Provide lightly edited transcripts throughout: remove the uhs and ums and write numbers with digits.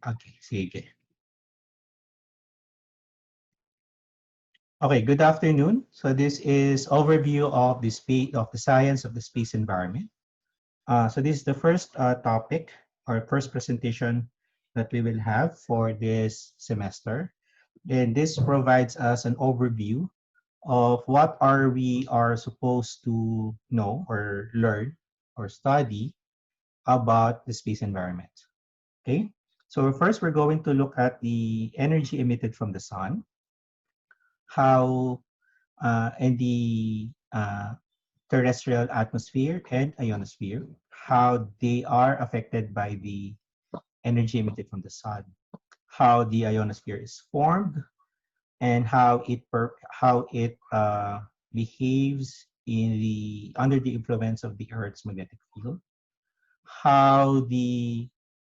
Okay, sige. Okay, good afternoon. So this is overview of the space of the science of the space environment. So this is the first topic or first presentation that we will have for this semester. And this provides us an overview of what we are supposed to know or learn or study about the space environment. Okay, so first we're going to look at the energy emitted from the sun, how and the terrestrial atmosphere and ionosphere, how they are affected by the energy emitted from the sun, how the ionosphere is formed, and how it behaves in the under the influence of the Earth's magnetic field, how the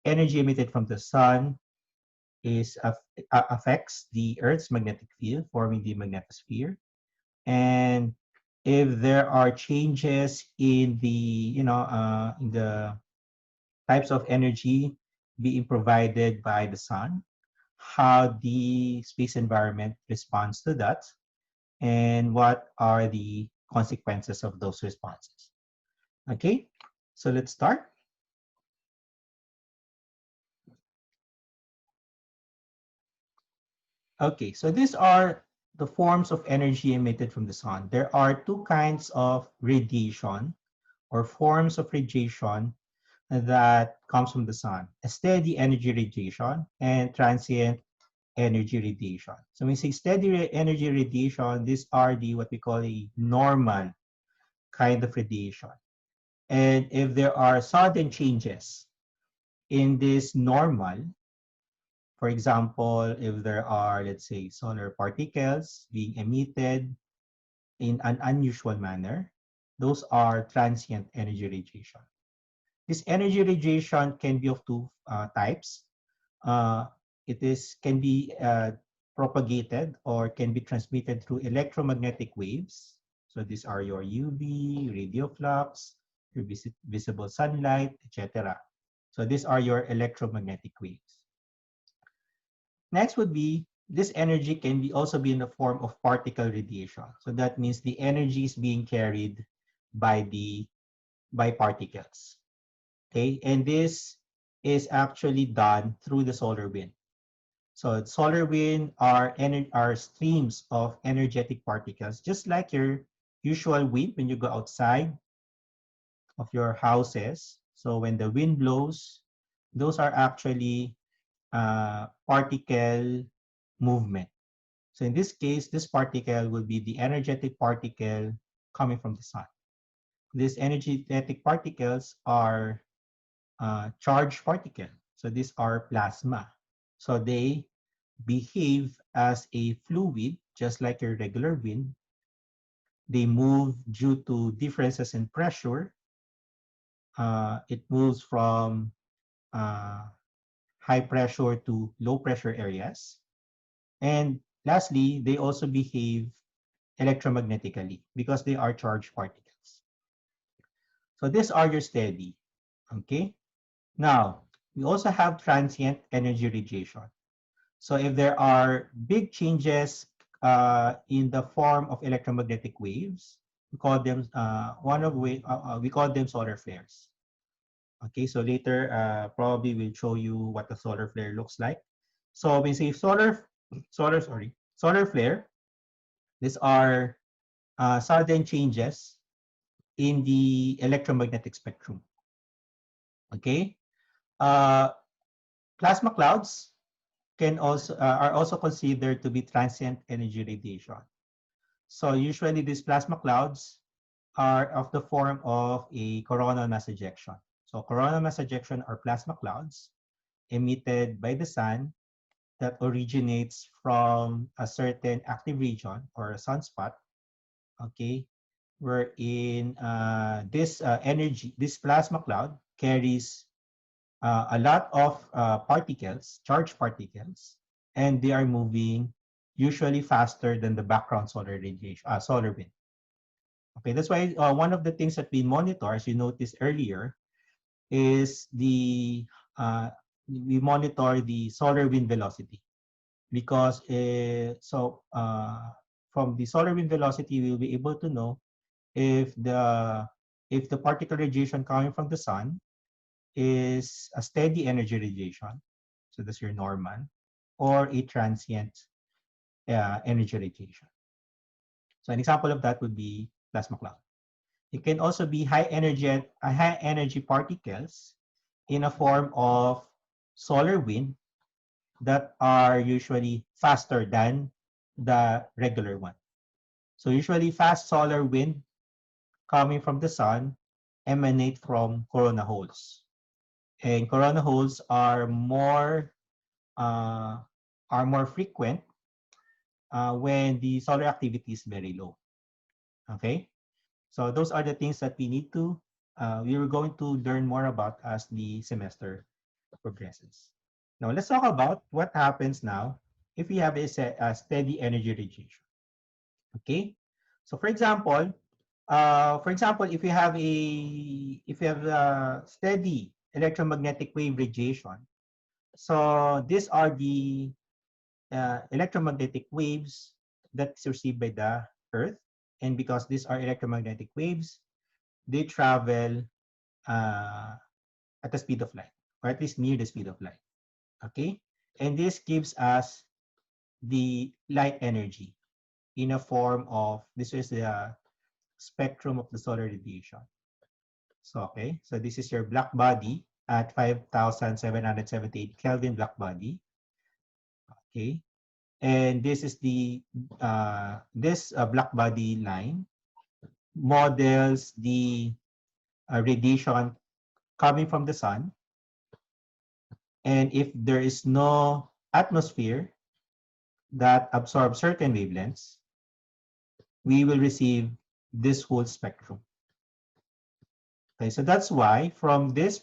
energy emitted from the sun affects the Earth's magnetic field, forming the magnetosphere, and if there are changes in the types of energy being provided by the sun, how the space environment responds to that, and what are the consequences of those responses. Okay, so let's start. Okay, so these are the forms of energy emitted from the sun. There are two kinds of radiation or forms of radiation that comes from the sun: a steady energy radiation and transient energy radiation. So when we say steady energy radiation, these are the what we call a normal kind of radiation. And if there are sudden changes in this normal, for example, if there are, let's say, solar particles being emitted in an unusual manner, those are transient energy radiation. This energy radiation can be of two types. Uh, it can be propagated or can be transmitted through electromagnetic waves. So these are your UV, radio flux, your visible sunlight, etc. So these are your electromagnetic waves. Next would be this energy can be also be in the form of particle radiation. So that means the energy is being carried by particles. Okay, and this is actually done through the solar wind. So solar wind are streams of energetic particles, just like your usual wind when you go outside of your houses. So when the wind blows, those are actually particle movement. So in this case, this particle will be the energetic particle coming from the sun. These energetic particles are charged particles. So these are plasma. So they behave as a fluid, just like your regular wind. They move due to differences in pressure. It moves from uh, high pressure to low pressure areas. And lastly, they also behave electromagnetically because they are charged particles. So these are your steady. Okay. Now, we also have transient energy radiation. So if there are big changes in the form of electromagnetic waves, we call them we call them solar flares. Okay, so later probably we'll show you what the solar flare looks like. So when we say solar flare, these are sudden changes in the electromagnetic spectrum. Okay, uh, plasma clouds can also are also considered to be transient energy radiation. So usually these plasma clouds are of the form of a coronal mass ejection. So coronal mass ejection are plasma clouds emitted by the sun that originates from a certain active region or a sunspot, okay, wherein this plasma cloud carries a lot of particles, charged particles, and they are moving usually faster than the background solar radiation, solar wind. Okay, that's why one of the things that we monitor, as you noticed earlier, is the we monitor the solar wind velocity because from the solar wind velocity, we'll be able to know if the particle radiation coming from the sun is a steady energy radiation, so that's your normal, or a transient energy radiation. So an example of that would be plasma cloud. It can also be high energy particles in a form of solar wind that are usually faster than the regular one. So usually fast solar wind coming from the sun emanate from corona holes. And corona holes uh, are more frequent when the solar activity is very low. Okay, so those are the things that we were going to learn more about as the semester progresses. Now let's talk about what happens now if we have a steady energy radiation. Okay, so for example, if you have a steady electromagnetic wave radiation, so these are the electromagnetic waves that's received by the Earth. And because these are electromagnetic waves, they travel uh, at the speed of light, or at least near the speed of light. Okay? And this gives us the light energy in a form of, this is the spectrum of the solar radiation. So, okay, so this is your black body at 5,778 Kelvin black body. Okay, and this is this black body line models the radiation coming from the sun. And if there is no atmosphere that absorbs certain wavelengths, we will receive this whole spectrum. Okay, so that's why from this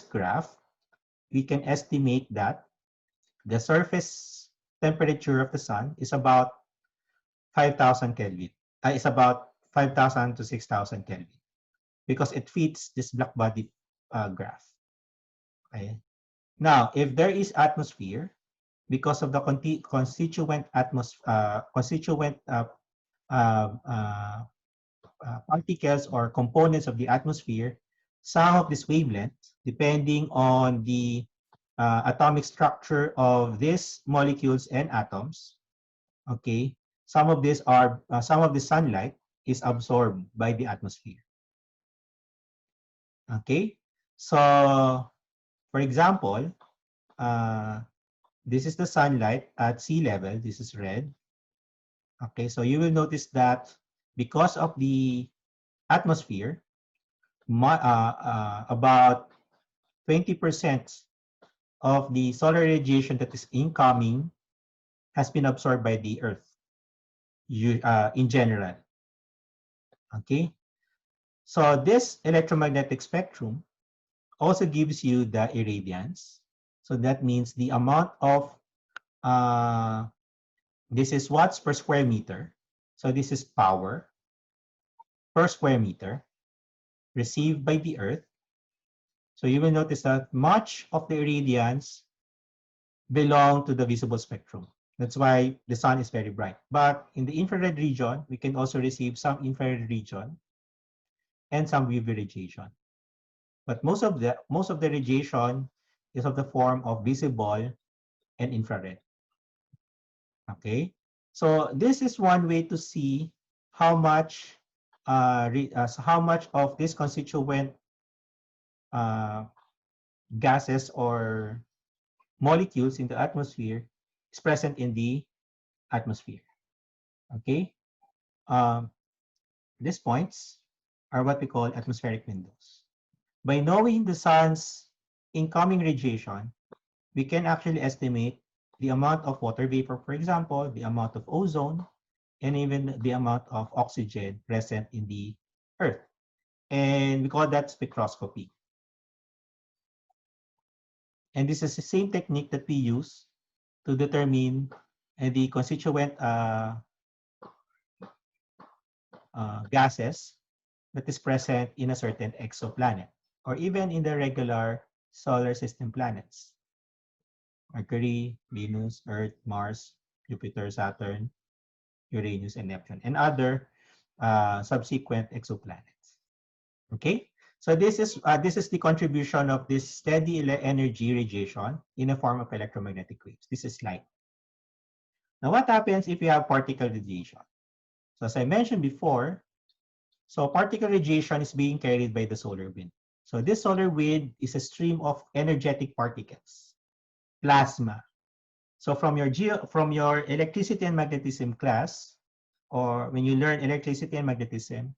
graph, we can estimate that the surface temperature of the sun is about 5,000 Kelvin. Is about 5,000 to 6,000 Kelvin because it fits this black body graph. Okay. Now, if there is atmosphere, because of the constituent uh, uh, particles or components of the atmosphere, some of this wavelength, depending on the atomic structure of these molecules and atoms, okay, some of the sunlight is absorbed by the atmosphere. Okay, so for example, uh, this is the sunlight at sea level. This is red. Okay, so you will notice that because of the atmosphere, about 20% of the solar radiation that is incoming has been absorbed by the Earth in general. Okay, so this electromagnetic spectrum also gives you the irradiance. So that means the amount of, this is watts per square meter. So this is power per square meter received by the Earth. So you will notice that much of the irradiance belong to the visible spectrum. That's why the sun is very bright. But in the infrared region, we can also receive some infrared region and some UV radiation. But most of the radiation is of the form of visible and infrared. Okay, so this is one way to see how much how much of this constituent uh, gases or molecules in the atmosphere is present in the atmosphere. Okay, um, these points are what we call atmospheric windows. By knowing the sun's incoming radiation, we can actually estimate the amount of water vapor, for example, the amount of ozone, and even the amount of oxygen present in the Earth. And we call that spectroscopy. And this is the same technique that we use to determine the constituent gases that is present in a certain exoplanet or even in the regular solar system planets: Mercury, Venus, Earth, Mars, Jupiter, Saturn, Uranus, and Neptune, and other subsequent exoplanets. Okay, so this is the contribution of this steady energy radiation in a form of electromagnetic waves. This is light. Now, what happens if you have particle radiation? So as I mentioned before, so particle radiation is being carried by the solar wind. So this solar wind is a stream of energetic particles, plasma. So from your electricity and magnetism class, or when you learn electricity and magnetism,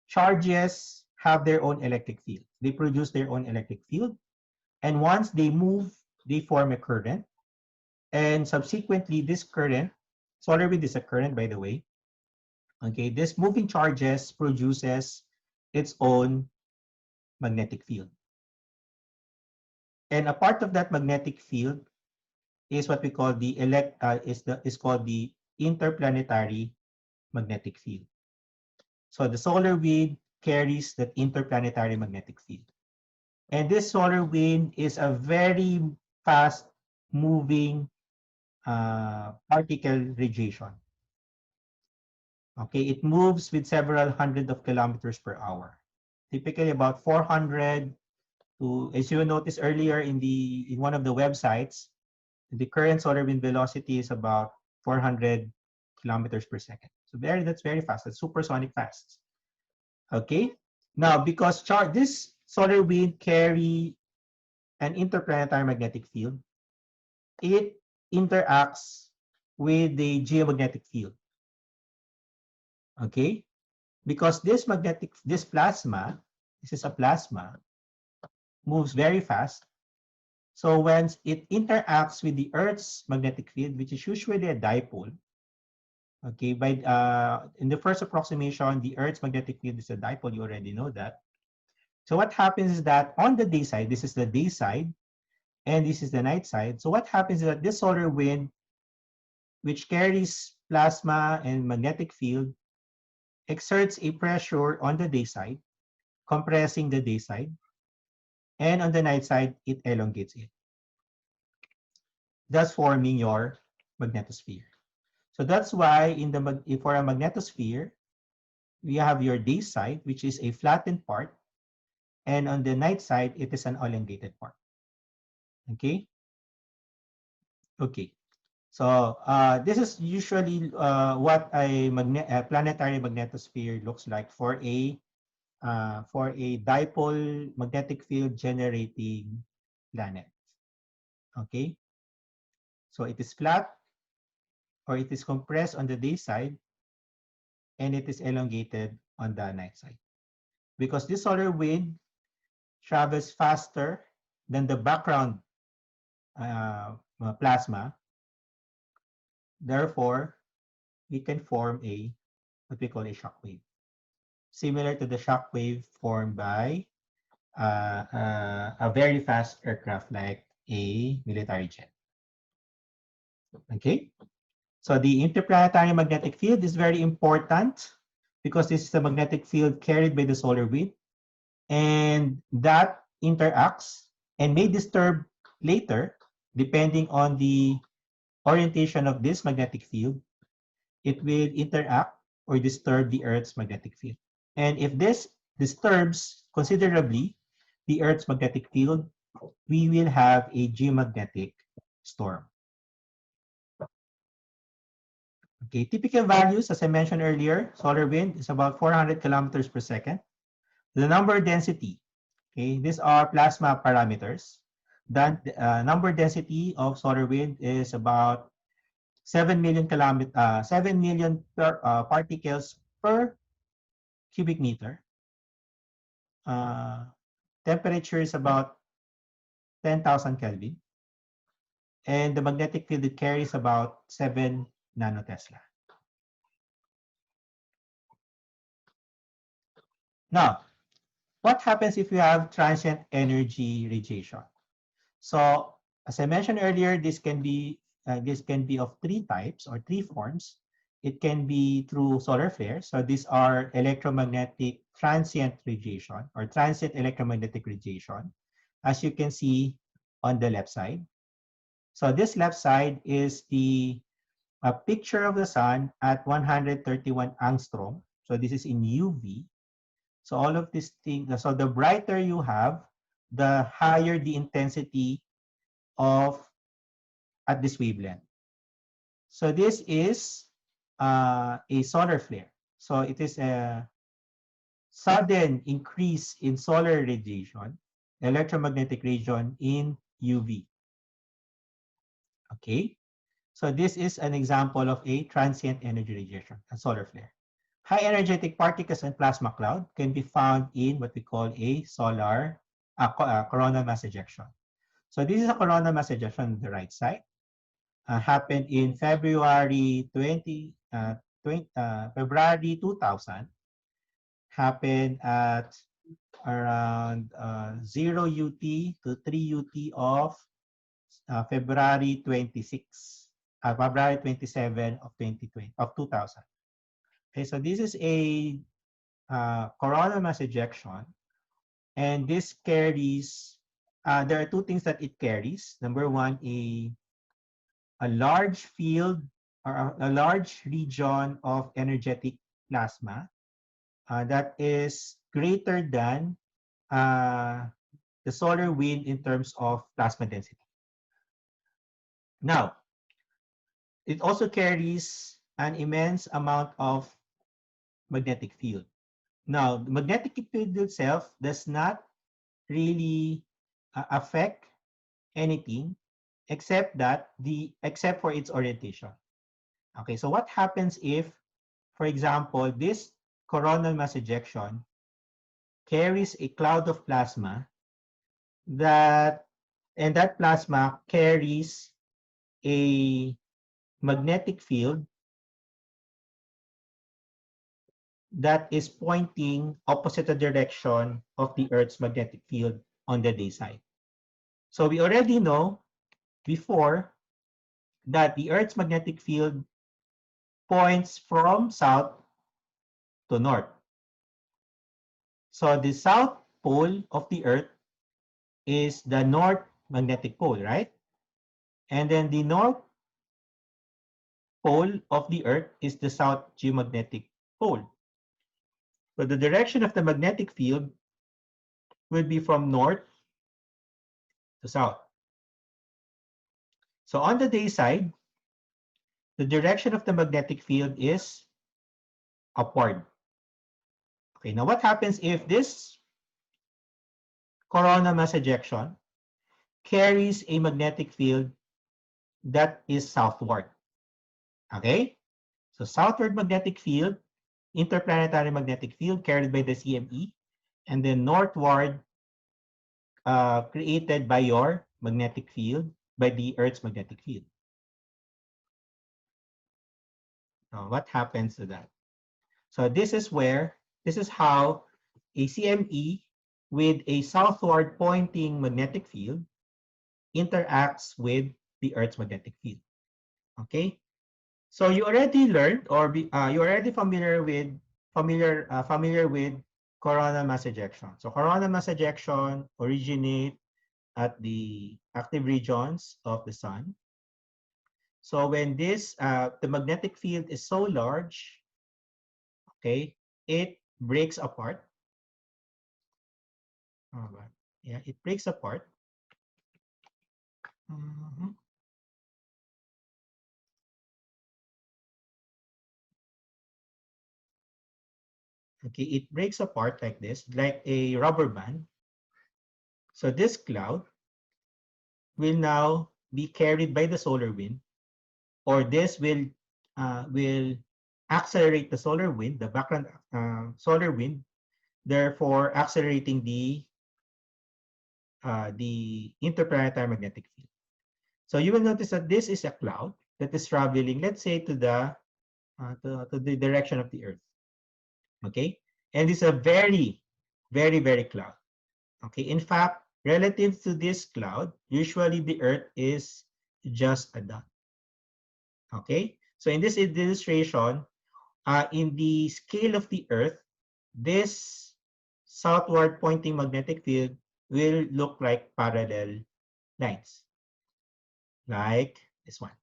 charges have their own electric field. They produce their own electric field. And once they move, they form a current. And subsequently, this current, solar wind is a current, by the way. Okay, this moving charges produces its own magnetic field. And a part of that magnetic field is what we call is called the interplanetary magnetic field. So the solar wind carries that interplanetary magnetic field. And this solar wind is a very fast moving particle radiation. Okay, it moves with several hundred of kilometers per hour. Typically about 400 to, as you noticed earlier in one of the websites, the current solar wind velocity is about 400 kilometers per second. So that's very fast. That's supersonic fast. Okay. Now, because this solar wind carry an interplanetary magnetic field, it interacts with the geomagnetic field. Okay, because this plasma, this is a plasma, moves very fast. So when it interacts with the Earth's magnetic field, which is usually a dipole, okay, in the first approximation, the Earth's magnetic field is a dipole. You already know that. So what happens is that on the day side, this is the day side, and this is the night side. So what happens is that this solar wind, which carries plasma and magnetic field, exerts a pressure on the day side, compressing the day side, and on the night side, it elongates it, thus forming your magnetosphere. So that's why for a magnetosphere, we have your day side, which is a flattened part, and on the night side, it is an elongated part. Okay? Okay. So this is usually what a planetary magnetosphere looks like for a dipole magnetic field generating planet. Okay? So it is flat, or it is compressed on the day side, and it is elongated on the night side. Because this solar wind travels faster than the background plasma, therefore, we can form what we call a shock wave, similar to the shock wave formed by a very fast aircraft like a military jet. Okay? So the interplanetary magnetic field is very important because this is the magnetic field carried by the solar wind, and that interacts and may disturb later, depending on the orientation of this magnetic field. It will interact or disturb the Earth's magnetic field. And if this disturbs considerably the Earth's magnetic field, we will have a geomagnetic storm. Okay, typical values, as I mentioned earlier, solar wind is about 400 kilometers per second. The number density, okay, these are plasma parameters. The number density of solar wind is about 7 million particles per cubic meter. Temperature is about 10,000 Kelvin. And the magnetic field it carries about 7 nanotesla. Now, what happens if you have transient energy radiation? So, as I mentioned earlier, this can be of three types or three forms. It can be through solar flares. So these are electromagnetic transient radiation or transient electromagnetic radiation. as you can see on the left side. So this left side is the a picture of the sun at 131 angstrom. So this is in UV. So all of these things, so the brighter you have, the higher the intensity of at this wavelength. So this is a solar flare. So it is a sudden increase in solar radiation, electromagnetic radiation in UV. Okay, so this is an example of a transient energy radiation, a solar flare. High energetic particles and plasma cloud can be found in what we call a coronal mass ejection. So this is a coronal mass ejection on the right side. Happened in February 2000. Happened at around 0 UT to 3 UT of February 26, February 27 of 2020 of 2000. Okay, so this is a coronal mass ejection, and this carries. There are two things that it carries. Number one, a large field or a large region of energetic plasma that is greater than the solar wind in terms of plasma density. Now, it also carries an immense amount of magnetic field. Now, the magnetic field itself does not really affect anything except for its orientation. Okay, so what happens if, for example, this coronal mass ejection carries a cloud of plasma and that plasma carries a magnetic field that is pointing opposite the direction of the Earth's magnetic field on the day side. So we already know before that the Earth's magnetic field points from south to north. So the south pole of the Earth is the north magnetic pole, right? And then the north pole of the Earth is the south geomagnetic pole. So the direction of the magnetic field will be from north to south. So on the day side, the direction of the magnetic field is upward. Okay, now what happens if this coronal mass ejection carries a magnetic field that is southward? Okay, so southward magnetic field, interplanetary magnetic field carried by the CME, and then northward created by your magnetic field, by the Earth's magnetic field. Now, what happens to that? So this is how a CME with a southward pointing magnetic field interacts with the Earth's magnetic field. Okay, so you already learned, or you're already familiar with coronal mass ejection. So coronal mass ejection originate at the active regions of the sun. So when the magnetic field is so large, okay, it breaks apart. Yeah, it breaks apart. Okay, it breaks apart like this, like a rubber band. So this cloud will now be carried by the solar wind, or this will accelerate the solar wind, the background solar wind, therefore accelerating the interplanetary magnetic field. So you will notice that this is a cloud that is traveling, let's say, to the direction of the Earth. Okay, and it's a very, very, very cloud. Okay, in fact, relative to this cloud, usually the Earth is just a dot. Okay, so in this illustration, in the scale of the Earth, this southward pointing magnetic field will look like parallel lines, like this one.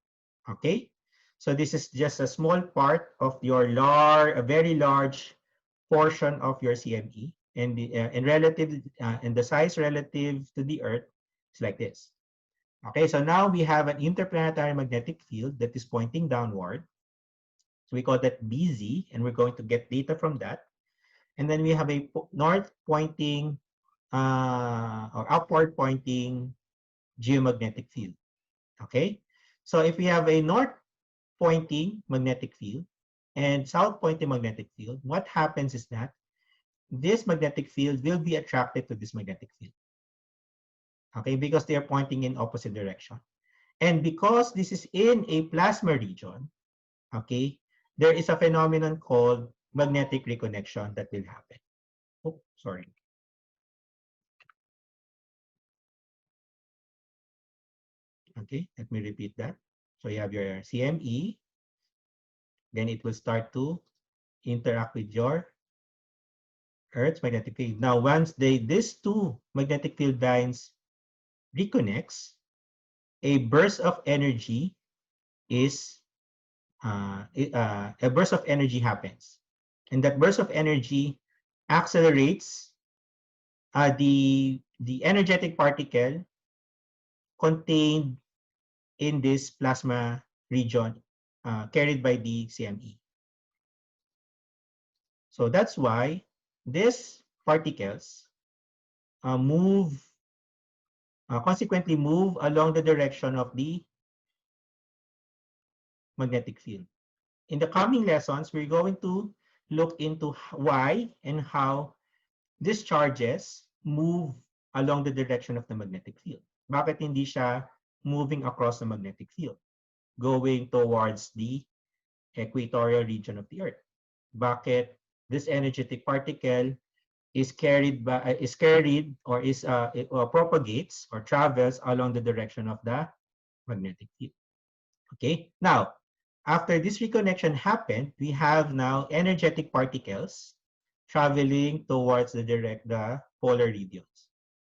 Okay? So this is just a small part of your a very large portion of your CME, and the size relative to the Earth is like this. Okay, so now we have an interplanetary magnetic field that is pointing downward. So we call that BZ, and we're going to get data from that. And then we have a north pointing or upward pointing geomagnetic field. Okay, so if we have a north pointing magnetic field and south pointing magnetic field, what happens is that this magnetic field will be attracted to this magnetic field. Okay, because they are pointing in opposite direction. And because this is in a plasma region, okay, there is a phenomenon called magnetic reconnection that will happen. Oh, sorry. Okay, let me repeat that. So you have your CME, then it will start to interact with your Earth's magnetic field. Now, once these two magnetic field lines reconnects, a burst of energy is a burst of energy happens, and that burst of energy accelerates the energetic particle contained in this plasma region carried by the CME. So that's why these particles consequently move along the direction of the magnetic field. In the coming lessons, we're going to look into why and how these charges move along the direction of the magnetic field. Bakit hindi siya moving across the magnetic field, going towards the equatorial region of the Earth? Bakit this energetic particle is carried or propagates or travels along the direction of the magnetic field? Okay, now after this reconnection happened, we have now energetic particles traveling towards the polar regions,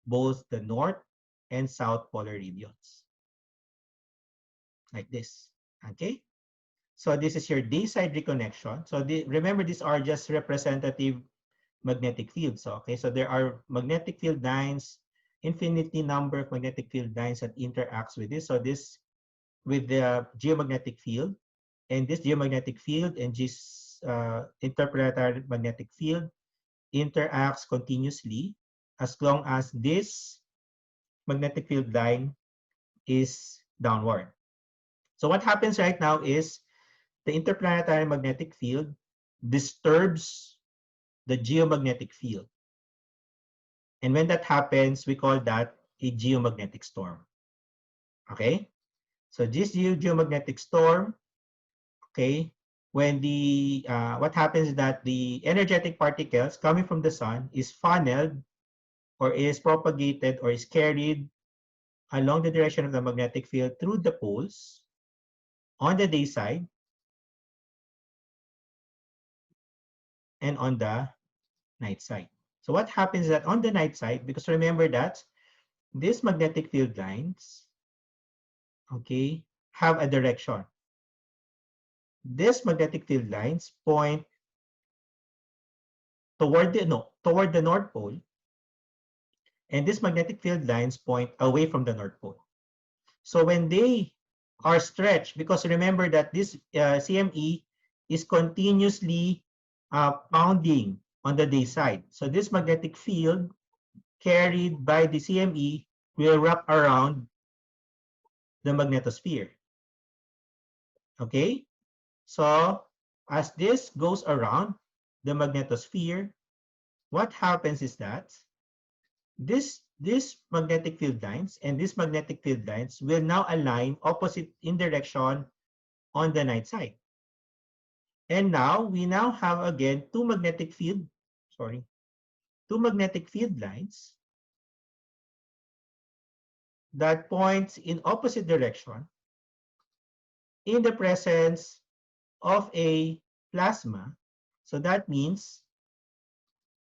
both the north and south polar regions, like this. Okay, so this is your day side reconnection. So remember, these are just representative magnetic fields. Okay, so there are magnetic field lines, infinity number of magnetic field lines that interacts with this. So this with the geomagnetic field, and this geomagnetic field and this interplanetary magnetic field interacts continuously as long as this magnetic field line is downward. So what happens right now is the interplanetary magnetic field disturbs the geomagnetic field. And when that happens, we call that a geomagnetic storm. Okay? So this geomagnetic storm, okay, when what happens is that the energetic particles coming from the sun is funneled or is propagated or is carried along the direction of the magnetic field through the poles on the day side and on the night side. So what happens is that on the night side, because remember that these magnetic field lines, okay, have a direction. These magnetic field lines point toward the North Pole, and these magnetic field lines point away from the North Pole. So when they are stretched, because remember that this CME is continuously pounding on the day side. So this magnetic field carried by the CME will wrap around the magnetosphere. Okay? So as this goes around the magnetosphere, what happens is that this magnetic field lines and these magnetic field lines will now align opposite in direction on the night side. And now we now have again two magnetic field lines that points in opposite direction in the presence of a plasma. So that means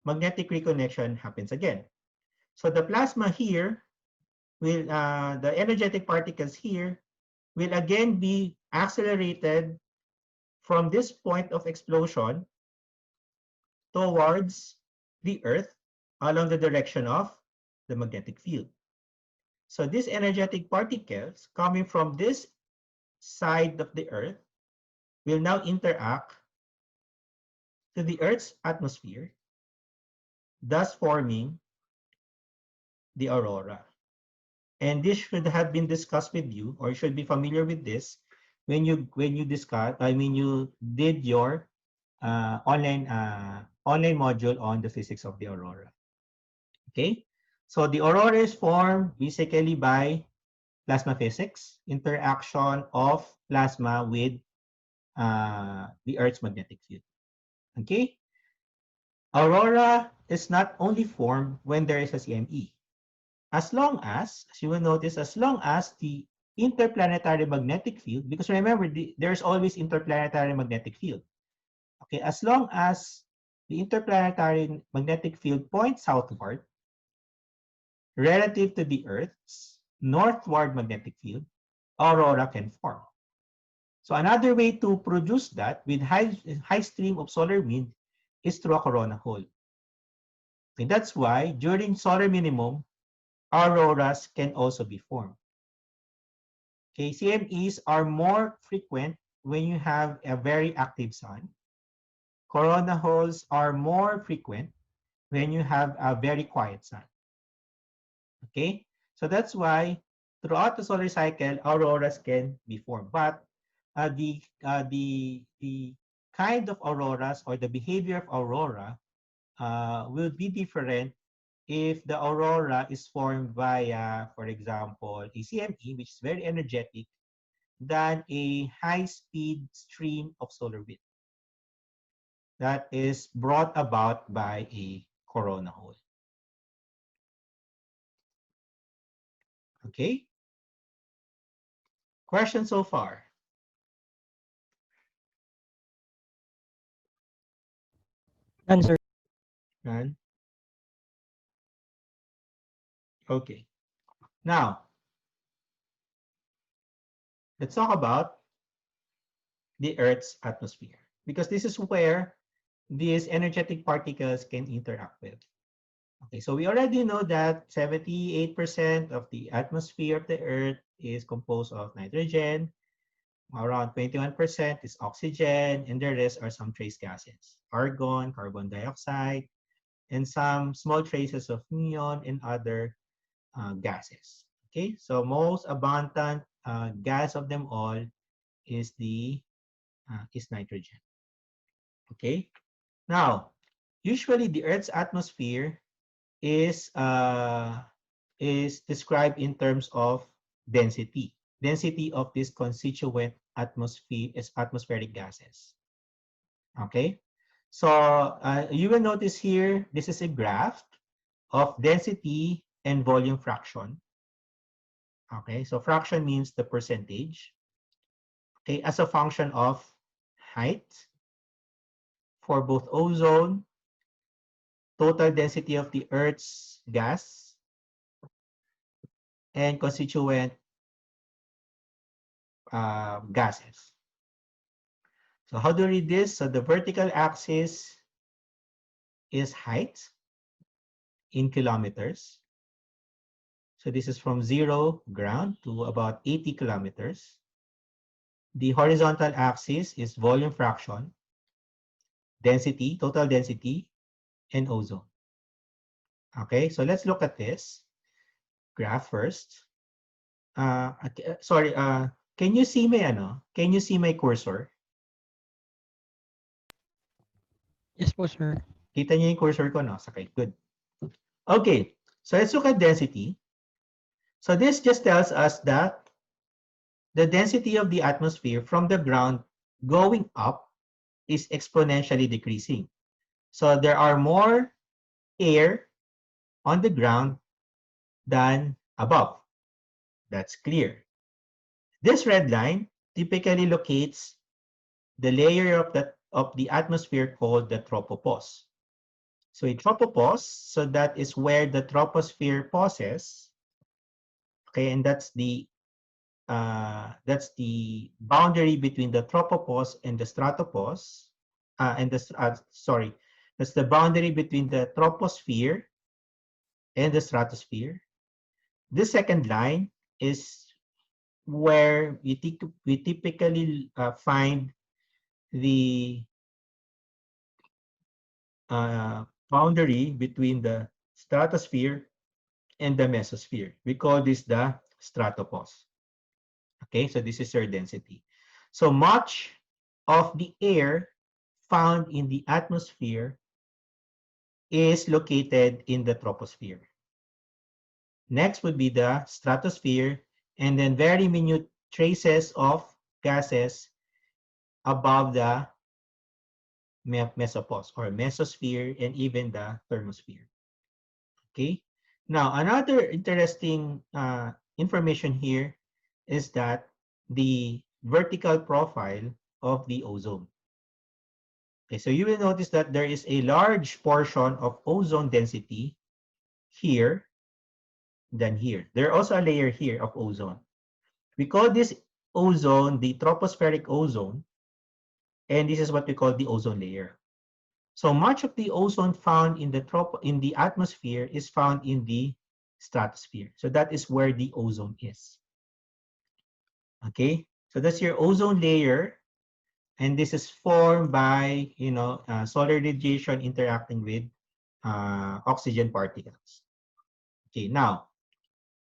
magnetic reconnection happens again. So the plasma here will, the energetic particles here will again be accelerated from this point of explosion towards the Earth along the direction of the magnetic field. So these energetic particles coming from this side of the Earth will now interact to the Earth's atmosphere, thus forming the aurora. And this should have been discussed with you, or you should be familiar with this when you discuss. I mean, you did your online module on the physics of the aurora. Okay, so the aurora is formed basically by plasma physics, interaction of plasma with the Earth's magnetic field. Okay, aurora is not only formed when there is a CME. As you will notice, as long as the interplanetary magnetic field, because remember, there's always interplanetary magnetic field. Okay, as long as the interplanetary magnetic field points southward relative to the Earth's northward magnetic field, aurora can form. So another way to produce that with high stream of solar wind is through a corona hole. And that's why during solar minimum, auroras can also be formed. Okay, CMEs are more frequent when you have a very active sun. Corona holes are more frequent when you have a very quiet sun. Okay, so that's why throughout the solar cycle, auroras can be formed. But the kind of auroras or the behavior of aurora will be different if the aurora is formed via, for example, a CME, which is very energetic, than a high-speed stream of solar wind that is brought about by a corona hole. Okay? Question so far? None, sir. None? Okay. Now, let's talk about the Earth's atmosphere, because this is where these energetic particles can interact with. Okay, so we already know that 78% of the atmosphere of the Earth is composed of nitrogen, around 21% is oxygen, and the rest are some trace gases, argon, carbon dioxide, and some small traces of neon and other gases. Okay, so most abundant gas of them all is is nitrogen. Okay, now usually the Earth's atmosphere is described in terms of density of this constituent atmosphere is atmospheric gases. Okay, so you will notice here this is a graph of density and volume fraction. Okay, so fraction means the percentage. Okay, as a function of height for both ozone, total density of the Earth's gas, and constituent gases. So how do you read this? So the vertical axis is height in kilometers. So this is from 0 ground to about 80 kilometers. The horizontal axis is volume fraction, density, total density, and ozone. Okay, so let's look at this graph first. Sorry, can you see my Can you see my cursor? Yes po, sir. Kita niyo yung cursor ko, no? Okay, good. Okay, so let's look at density. So this just tells us that the density of the atmosphere from the ground going up is exponentially decreasing. So there are more air on the ground than above. That's clear. This red line typically locates the layer of the atmosphere called the tropopause. So a tropopause, so that is where the troposphere pauses. Okay, and that's the boundary between the tropopause and the stratopause. Sorry, that's the boundary between the troposphere and the stratosphere. This second line is where we typically find the boundary between the stratosphere and the mesosphere. We call this the stratopause. Okay, so this is your density. So much of the air found in the atmosphere is located in the troposphere. Next would be the stratosphere, and then very minute traces of gases above the mesopause or mesosphere and even the thermosphere. Okay. Now, another interesting information here is that the vertical profile of the ozone. Okay, so you will notice that there is a large portion of ozone density here than here. There are also a layer here of ozone. We call this ozone the tropospheric ozone, and this is what we call the ozone layer. So much of the ozone found in the atmosphere is found in the stratosphere. So that is where the ozone is. Okay, so that's your ozone layer, and this is formed by solar radiation interacting with oxygen particles. Okay, now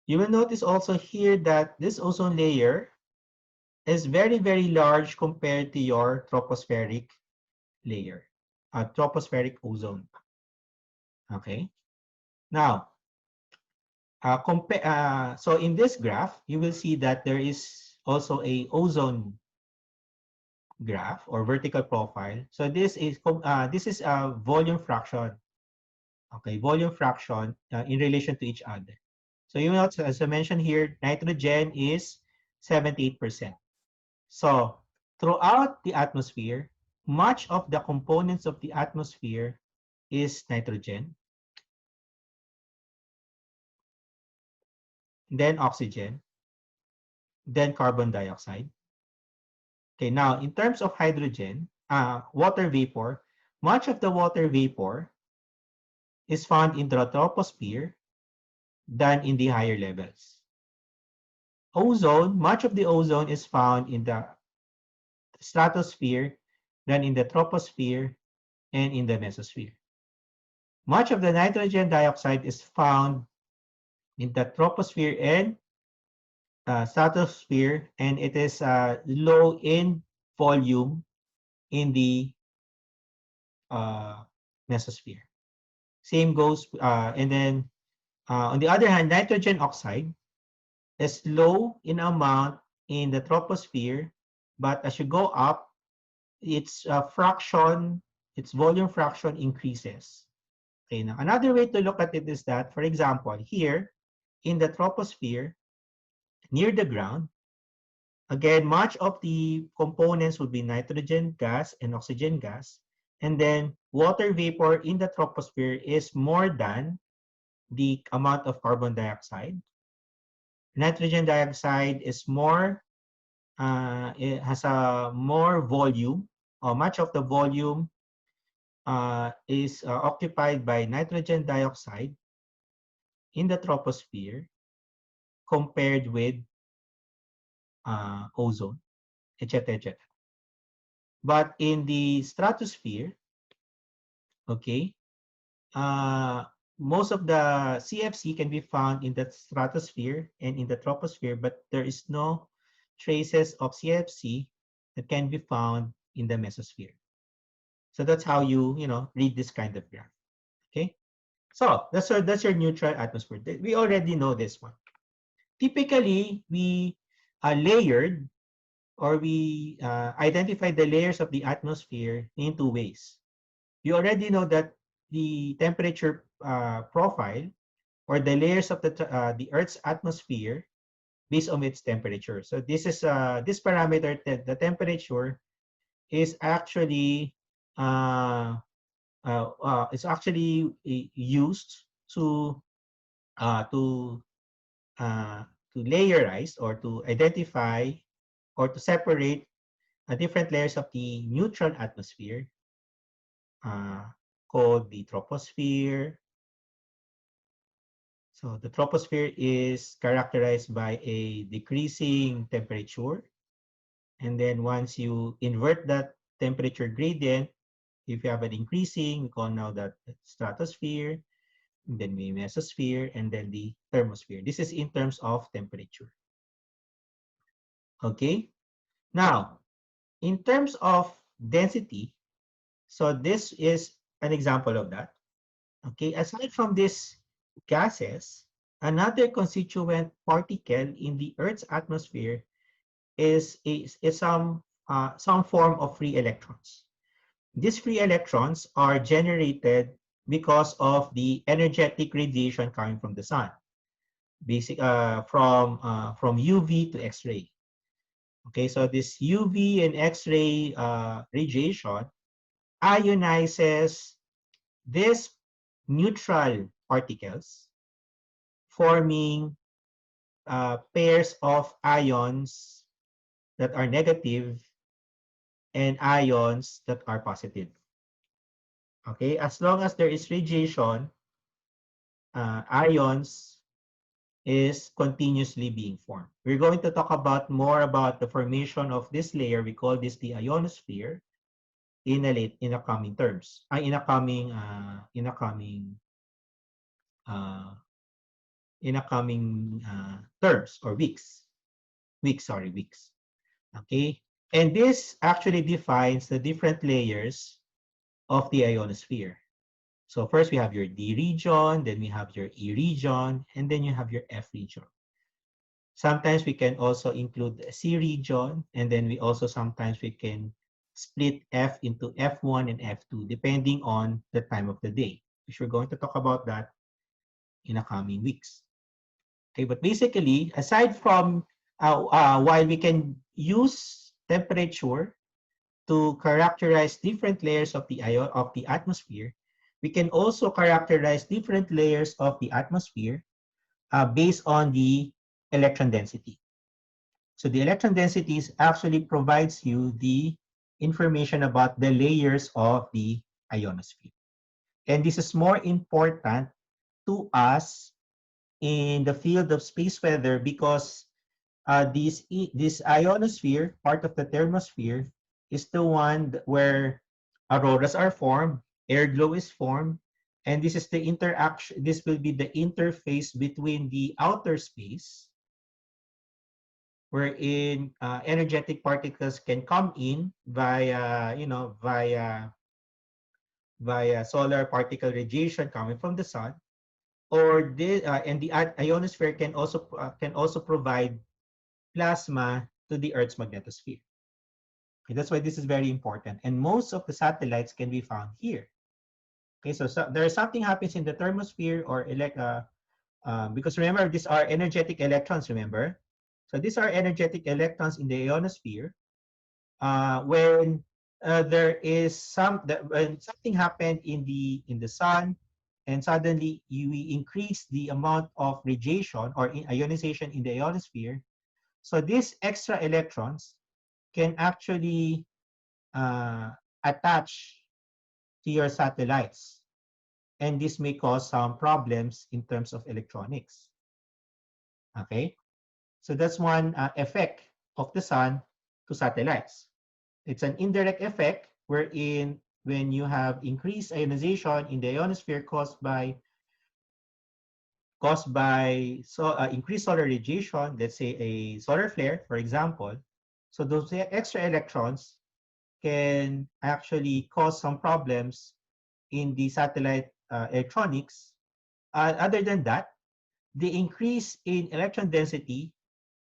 you will notice also here that this ozone layer is very, very large compared to your tropospheric layer, tropospheric ozone. Okay, now so in this graph, you will see that there is also a ozone graph or vertical profile. So this is a volume fraction. Okay, volume fraction in relation to each other. So you know, as I mentioned here, nitrogen is 78%. So throughout the atmosphere, much of the components of the atmosphere is nitrogen, then oxygen, then carbon dioxide. Okay, now in terms of hydrogen, water vapor, much of the water vapor is found in the troposphere than in the higher levels. Ozone, much of the ozone is found in the stratosphere than in the troposphere and in the mesosphere. Much of the nitrogen dioxide is found in the troposphere and stratosphere, and it is low in volume in the mesosphere. Same goes, and then on the other hand, nitrogen oxide is low in amount in the troposphere, but as you go up, its its volume fraction increases. Okay, now another way to look at it is that, for example, here in the troposphere, near the ground, again, much of the components would be nitrogen gas and oxygen gas. And then water vapor in the troposphere is more than the amount of carbon dioxide. Nitrogen dioxide is more, it has a more volume, or much of the volume is occupied by nitrogen dioxide in the troposphere compared with ozone, etc., etc. But in the stratosphere, okay, uh, most of the CFC can be found in the stratosphere and in the troposphere, but there is no traces of CFC that can be found in the mesosphere. So that's how you read this kind of graph. Okay, so that's your neutral atmosphere. We already know this one. Typically, we layered or we identify the layers of the atmosphere in two ways. You already know that the temperature profile or the layers of the Earth's atmosphere based on its temperature. So this is this parameter, the temperature, is actually it's actually used to uh, to uh, to layerize or to identify or to separate different layers of the neutral atmosphere uh, called the troposphere. So the troposphere is characterized by a decreasing temperature. And then once you invert that temperature gradient, if you have an increasing, we call now that stratosphere, and then the mesosphere, and then the thermosphere. This is in terms of temperature. Okay. Now, in terms of density, so this is an example of that. Okay. Aside from these gases, another constituent particle in the Earth's atmosphere is some form of free electrons. These free electrons are generated because of the energetic radiation coming from the sun, from UV to X-ray. Okay, so this UV and X-ray radiation ionizes these neutral particles, forming pairs of ions that are negative and ions that are positive. Okay, as long as there is radiation, ions is continuously being formed. We're going to talk about more about the formation of this layer. We call this the ionosphere in a coming terms. Uh, in a coming terms or weeks. Weeks. Okay, and this actually defines the different layers of the ionosphere. So first we have your D region, then we have your E region, and then you have your F region. Sometimes we can also include the C region, and then sometimes we can split F into F1 and F2, depending on the time of the day, which we're going to talk about that in the coming weeks. Okay, but basically, aside from while we can use temperature to characterize different layers of the atmosphere, we can also characterize different layers of the atmosphere based on the electron density. So the electron densities actually provides you the information about the layers of the ionosphere. And this is more important to us in the field of space weather because this ionosphere, part of the thermosphere, is the one where auroras are formed, air glow is formed, and this is the interaction. This will be the interface between the outer space, wherein energetic particles can come in via solar particle radiation coming from the sun, and the ionosphere can also provide plasma to the Earth's magnetosphere. Okay, that's why this is very important. And most of the satellites can be found here. Okay, so there's something happens in the thermosphere because remember, these are energetic electrons, remember? So these are energetic electrons in the ionosphere. When when something happened in the sun, and suddenly we increase the amount of radiation or ionization in the ionosphere, so these extra electrons can actually uh, attach to your satellites. And this may cause some problems in terms of electronics. Okay, so that's one effect of the sun to satellites. It's an indirect effect wherein when you have increased ionization in the ionosphere caused by increased solar radiation, let's say a solar flare, for example, so those extra electrons can actually cause some problems in the satellite electronics. Other than that, the increase in electron density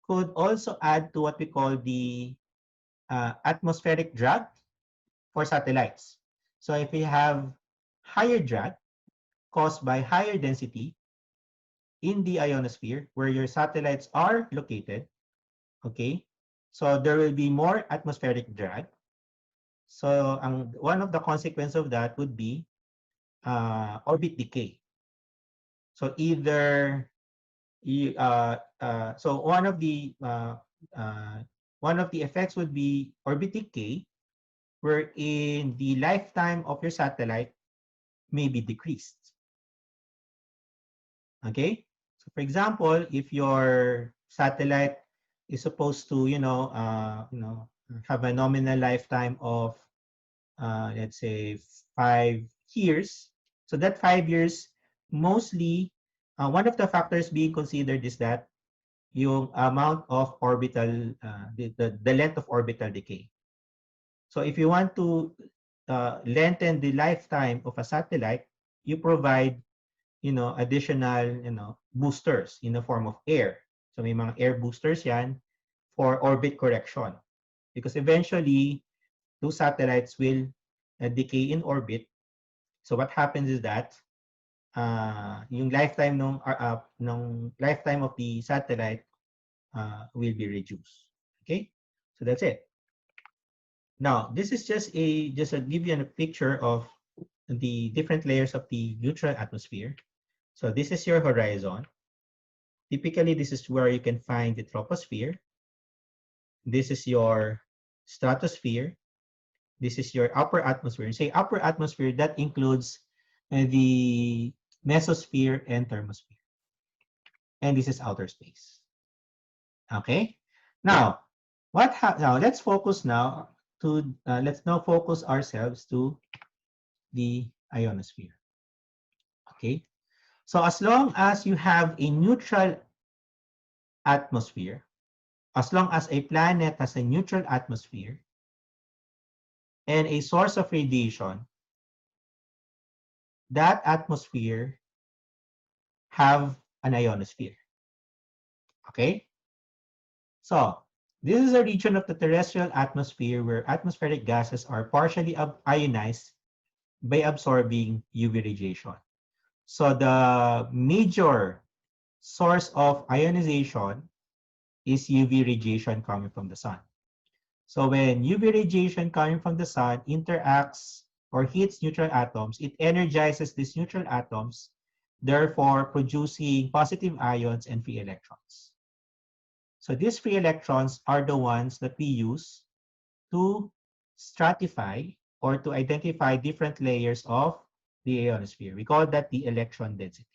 could also add to what we call the atmospheric drag for satellites. So if we have higher drag caused by higher density in the ionosphere where your satellites are located, okay, so there will be more atmospheric drag. So one of the consequences of that would be orbit decay. So either you, so uh, one of the effects would be orbit decay, wherein the lifetime of your satellite may be decreased. Okay? So for example, if your satellite is supposed to, have a nominal lifetime of, let's say, 5 years. So that 5 years, mostly, one of the factors being considered is that yung amount of orbital, the length of orbital decay. So if you want to lengthen the lifetime of a satellite, you provide, additional, boosters in the form of air. So may mga air boosters yan for orbit correction. Because eventually, those satellites will decay in orbit. So what happens is that yung lifetime of the satellite will be reduced. Okay? So that's it. Now, this is just a give you a picture of the different layers of the neutral atmosphere. So this is your horizon. Typically, this is where you can find the troposphere. This is your stratosphere. This is your upper atmosphere. Say upper atmosphere, that includes the mesosphere and thermosphere. And this is outer space. Okay? Now, now let's focus now let's now focus ourselves to the ionosphere. Okay? So as long as you have a neutral atmosphere, as long as a planet has a neutral atmosphere and a source of radiation, that atmosphere have an ionosphere. Okay? So, this is a region of the terrestrial atmosphere where atmospheric gases are partially ionized by absorbing UV radiation. So, the major source of ionization is UV radiation coming from the sun. So, when UV radiation coming from the sun interacts or hits neutral atoms, it energizes these neutral atoms, therefore producing positive ions and free electrons. So these free electrons are the ones that we use to stratify or to identify different layers of the ionosphere. We call that the electron density.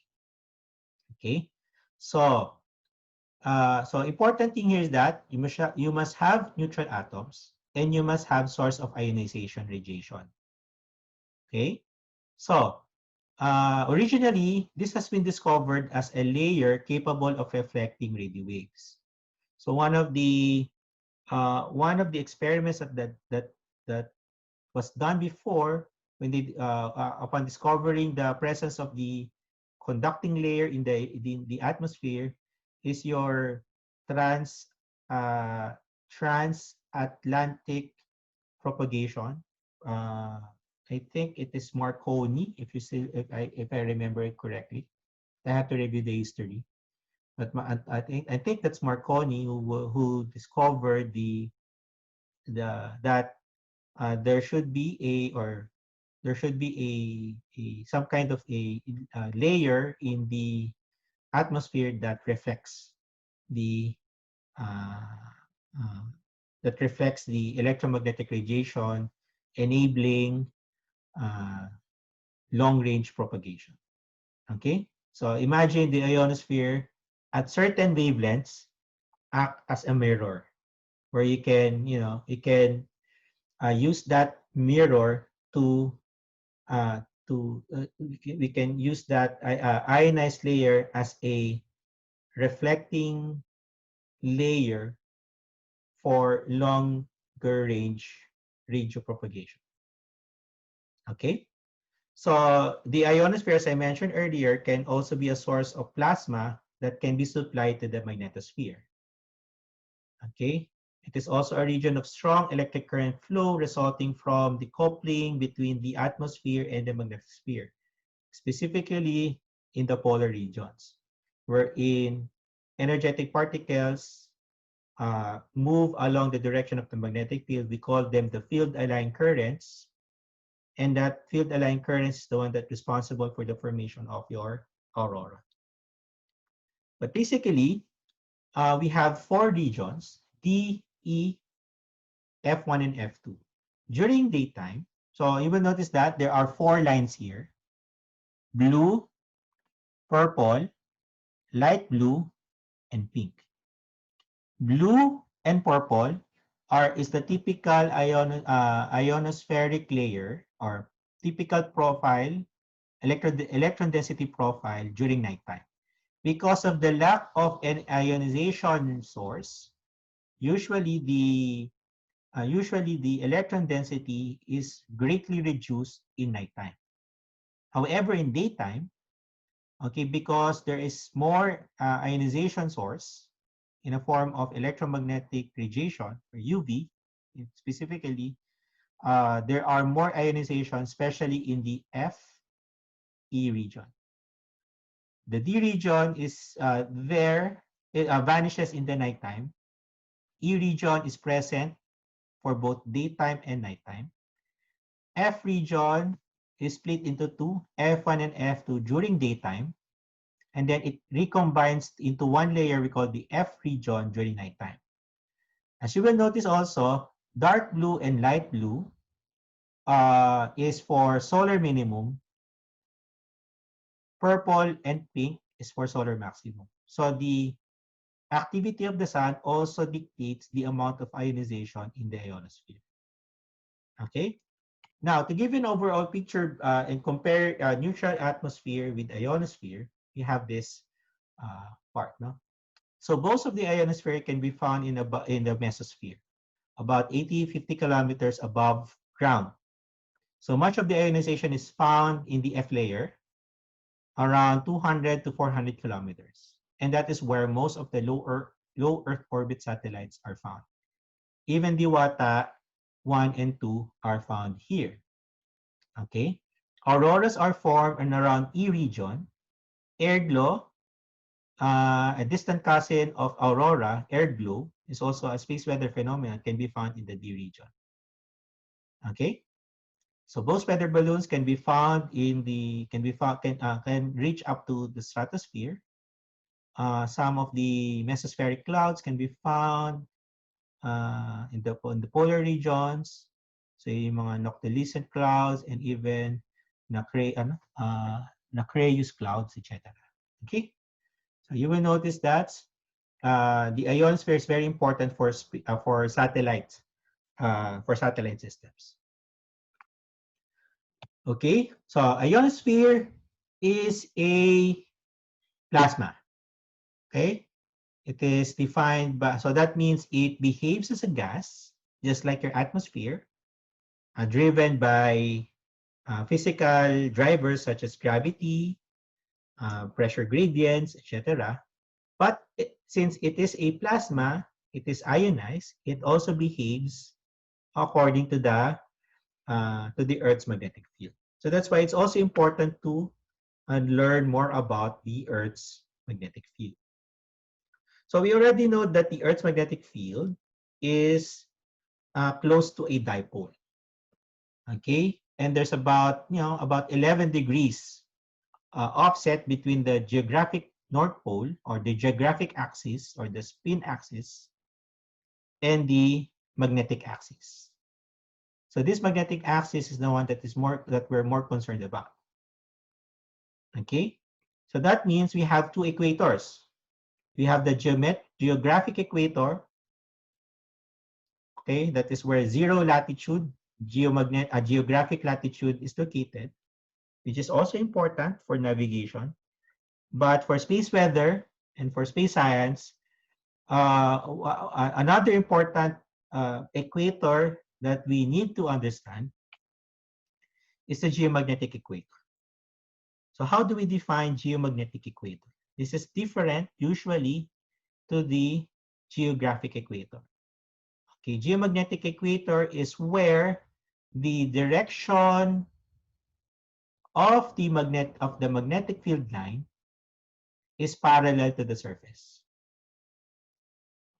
Okay, so so important thing here is that you must have neutral atoms and you must have source of ionization radiation. Okay, so originally this has been discovered as a layer capable of reflecting radio waves. So one of the experiments that was done before when they upon discovering the presence of the conducting layer in the atmosphere is your trans transatlantic propagation. Uh, I think it is Marconi, if I remember it correctly. I have to review the history, but I think that's Marconi who discovered that there should be some kind of a layer in the atmosphere the uh, uh, that reflects the electromagnetic radiation, enabling uh, long-range propagation. Okay, so imagine the ionosphere at certain wavelengths act as a mirror where you can use that mirror we can use that ionized layer as a reflecting layer for longer range radio propagation. Okay, so the ionosphere, as I mentioned earlier, can also be a source of plasma that can be supplied to the magnetosphere. Okay, it is also a region of strong electric current flow resulting from the coupling between the atmosphere and the magnetosphere, specifically in the polar regions, wherein energetic particles move along the direction of the magnetic field. We call them the field aligned currents. And that field aligned current is the one that's responsible for the formation of your aurora. But basically, we have four regions, D, E, F1, and F2. During daytime, so you will notice that there are four lines here: blue, purple, light blue, and pink. Blue and purple is the typical ionospheric layer or typical profile, electron density profile during nighttime. Because of the lack of an ionization source, usually the electron density is greatly reduced in nighttime. However, in daytime, okay, because there is more ionization source in a form of electromagnetic radiation or UV, specifically, there are more ionization, especially in the FE region. The D region is there, it vanishes in the nighttime. E region is present for both daytime and nighttime. F region is split into two, F1 and F2 during daytime, and then it recombines into one layer we call the F region during nighttime. As you will notice also, dark blue and light blue is for solar minimum, purple and pink is for solar maximum. So the activity of the sun also dictates the amount of ionization in the ionosphere. Okay? Now, to give you an overall picture and compare neutral atmosphere with ionosphere, we have this part. No? So most of the ionosphere can be found in the mesosphere, about 50 kilometers above ground. So much of the ionization is found in the F layer, around 200 to 400 kilometers. And that is where most of the low Earth orbit satellites are found. Even Diwata 1 and 2 are found here. Okay? Auroras are formed in around E region. Airglow, a distant cousin of aurora, airglow, is also a space weather phenomenon, can be found in the D region. Okay? So both weather balloons can be found can reach up to the stratosphere. Some of the mesospheric clouds can be found in the polar regions. So yung mga noctilucent clouds and even nacreous clouds, etc. Okay? So you will notice that the ionosphere is very important for satellites, for satellite systems. Okay, so ionosphere is a plasma. Okay, it is defined by, so that means it behaves as a gas, just like your atmosphere, driven by physical drivers such as gravity, pressure gradients, etc. But since it is a plasma, it is ionized, it also behaves according to the Earth's magnetic field. So that's why it's also important to learn more about the Earth's magnetic field. So we already know that the Earth's magnetic field is close to a dipole. Okay, and there's about 11 degrees offset between the geographic North Pole or the geographic axis or the spin axis and the magnetic axis. So this magnetic axis is the one that we're more concerned about. Okay, so that means we have two equators. We have the geographic equator. Okay, that is where zero latitude geographic latitude is located, which is also important for navigation. But for space weather and for space science, another important equator that we need to understand is the geomagnetic equator. So how do we define geomagnetic equator? This is different usually to the geographic equator. Okay, geomagnetic equator is where the direction of the magnetic field line is parallel to the surface.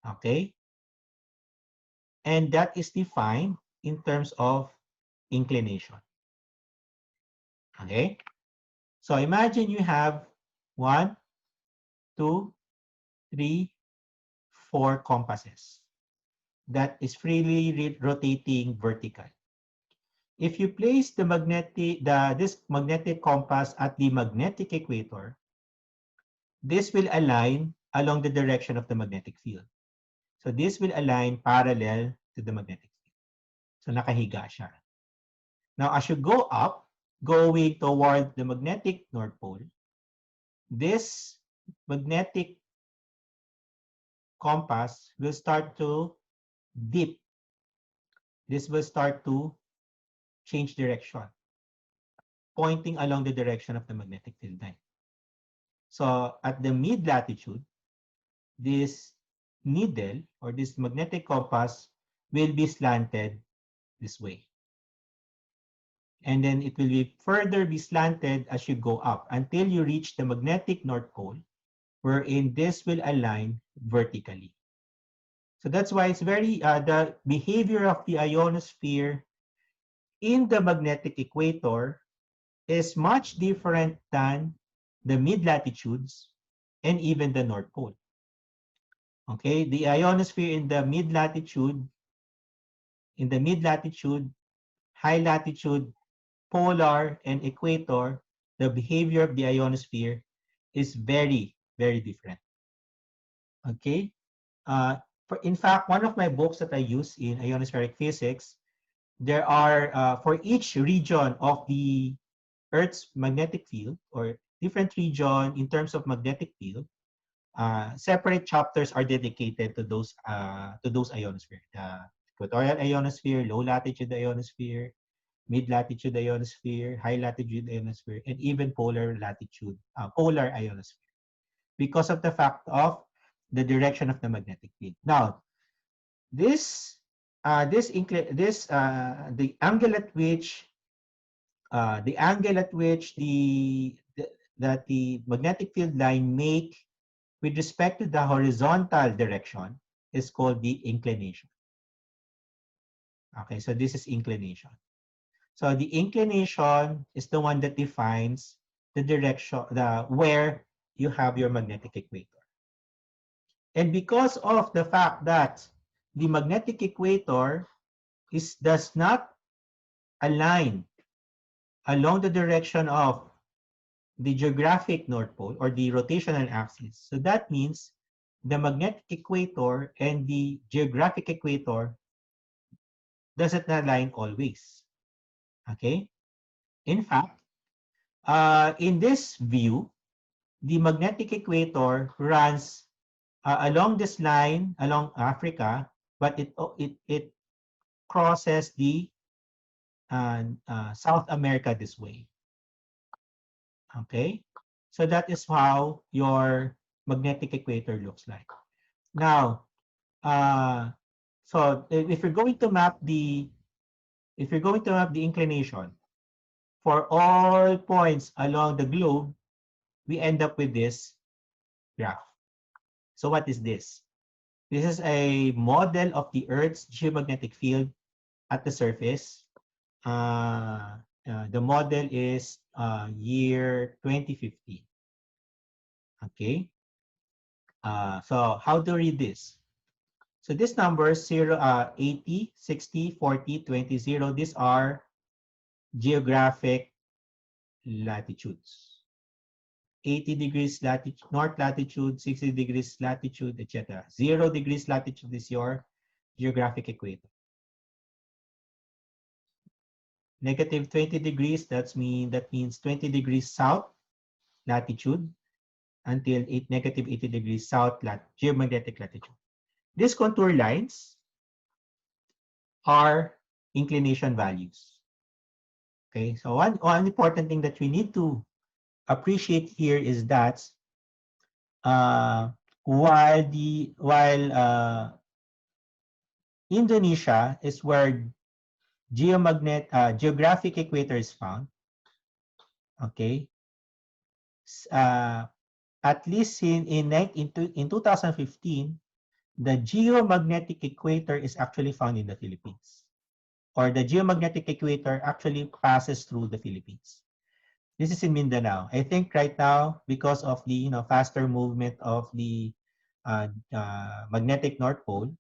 Okay? And that is defined in terms of inclination. Okay? So imagine you have 1, 2, 3, 4 compasses that is freely rotating vertical. If you place this magnetic compass at the magnetic equator, this will align along the direction of the magnetic field. So this will align parallel to the magnetic field. So nakahiga siya. Now as you go up, going toward the magnetic North Pole, this magnetic compass will start to dip. This will start to change direction, pointing along the direction of the magnetic field line. So at the mid latitude, this needle or this magnetic compass will be slanted this way. And then it will be further be slanted as you go up until you reach the magnetic North Pole, wherein this will align vertically. So that's why it's the behavior of the ionosphere in the magnetic equator is much different than the mid-latitudes and even the North Pole. Okay, the ionosphere in the mid-latitude, high latitude, polar, and equator, the behavior of the ionosphere is very, very different. Okay, in fact, one of my books that I use in ionospheric physics, there are for each region of the Earth's magnetic field or different region in terms of magnetic field, separate chapters are dedicated to those ionosphere. The equatorial ionosphere, low latitude ionosphere, mid latitude ionosphere, high latitude ionosphere, and even polar ionosphere, because of the fact of the direction of the magnetic field. Now, this the angle at which that the magnetic field line make with respect to the horizontal direction is called the inclination. Okay, so this is inclination. So the inclination is the one that defines the direction, where you have your magnetic equator. And because of the fact that the magnetic equator does not align along the direction of the geographic North Pole or the rotational axis. So that means the magnetic equator and the geographic equator doesn't align always. Okay? In fact, in this view, the magnetic equator runs along this line along Africa, but it crosses the South America this way. Okay? So that is how your magnetic equator looks like. Now, so if you're going to map the inclination for all points along the globe, we end up with this graph. So what is this? This is a model of the Earth's geomagnetic field at the surface. The model is year 2015. Okay. So how to read this? So these numbers 80, 60, 40, 20, 0, these are geographic latitudes. 80 degrees latitude, north latitude, 60 degrees latitude, etc. 0 degrees latitude is your geographic equator. Negative 20 degrees, that means 20 degrees south latitude until negative 80 degrees south geomagnetic latitude. These contour lines are inclination values. Okay, so one important thing that we need to appreciate here is that while Indonesia is where geographic equator is found, okay, at least in 2015, the geomagnetic equator is actually found in the Philippines, or the geomagnetic equator actually passes through the Philippines. This is in Mindanao. I think right now, because of the faster movement of the magnetic North Pole,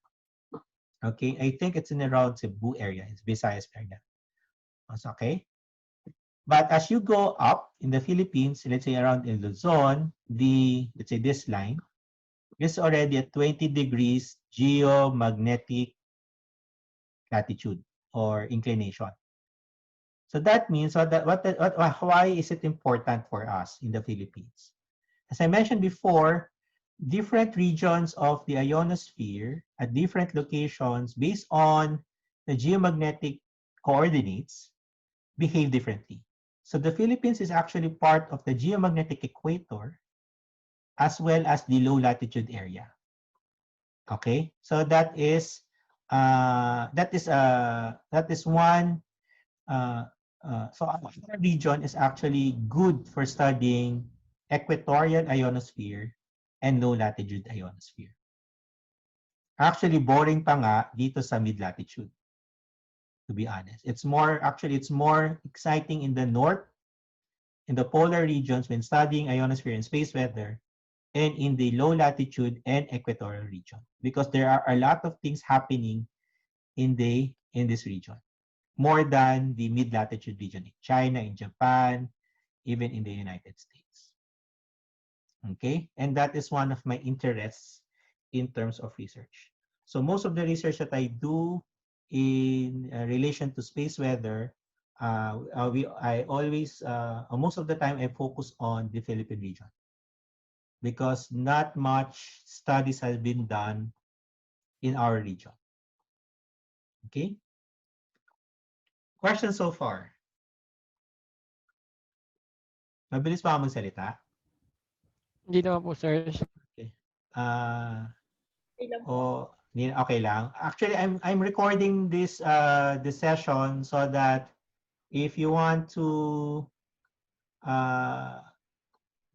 okay, I think it's in around Cebu area. It's Visayas area. That's okay. But as you go up in the Philippines, let's say around in Luzon, let's say this line is already at 20 degrees geomagnetic latitude or inclination. So that means why is it important for us in the Philippines? As I mentioned before, different regions of the ionosphere at different locations based on the geomagnetic coordinates behave differently. So the Philippines is actually part of the geomagnetic equator as well as the low latitude area. Okay, so that is one. So our region is actually good for studying equatorial ionosphere and low latitude ionosphere. Actually, boring pa nga dito sa mid latitude, to be honest. It's more exciting in the north, in the polar regions when studying ionosphere and space weather, and in the low latitude and equatorial region because there are a lot of things happening in this region more than the mid latitude region in China, in Japan, even in the United States. Okay, and that is one of my interests in terms of research. So most of the research that I do in relation to space weather, I always most of the time I focus on the Philippine region because not much studies has been done in our region. Okay? Questions so far? Mabilis pa ako magsalita? Hindi naman po, sir. Okay. Okay lang. Actually, I'm recording this session so that if you want to uh,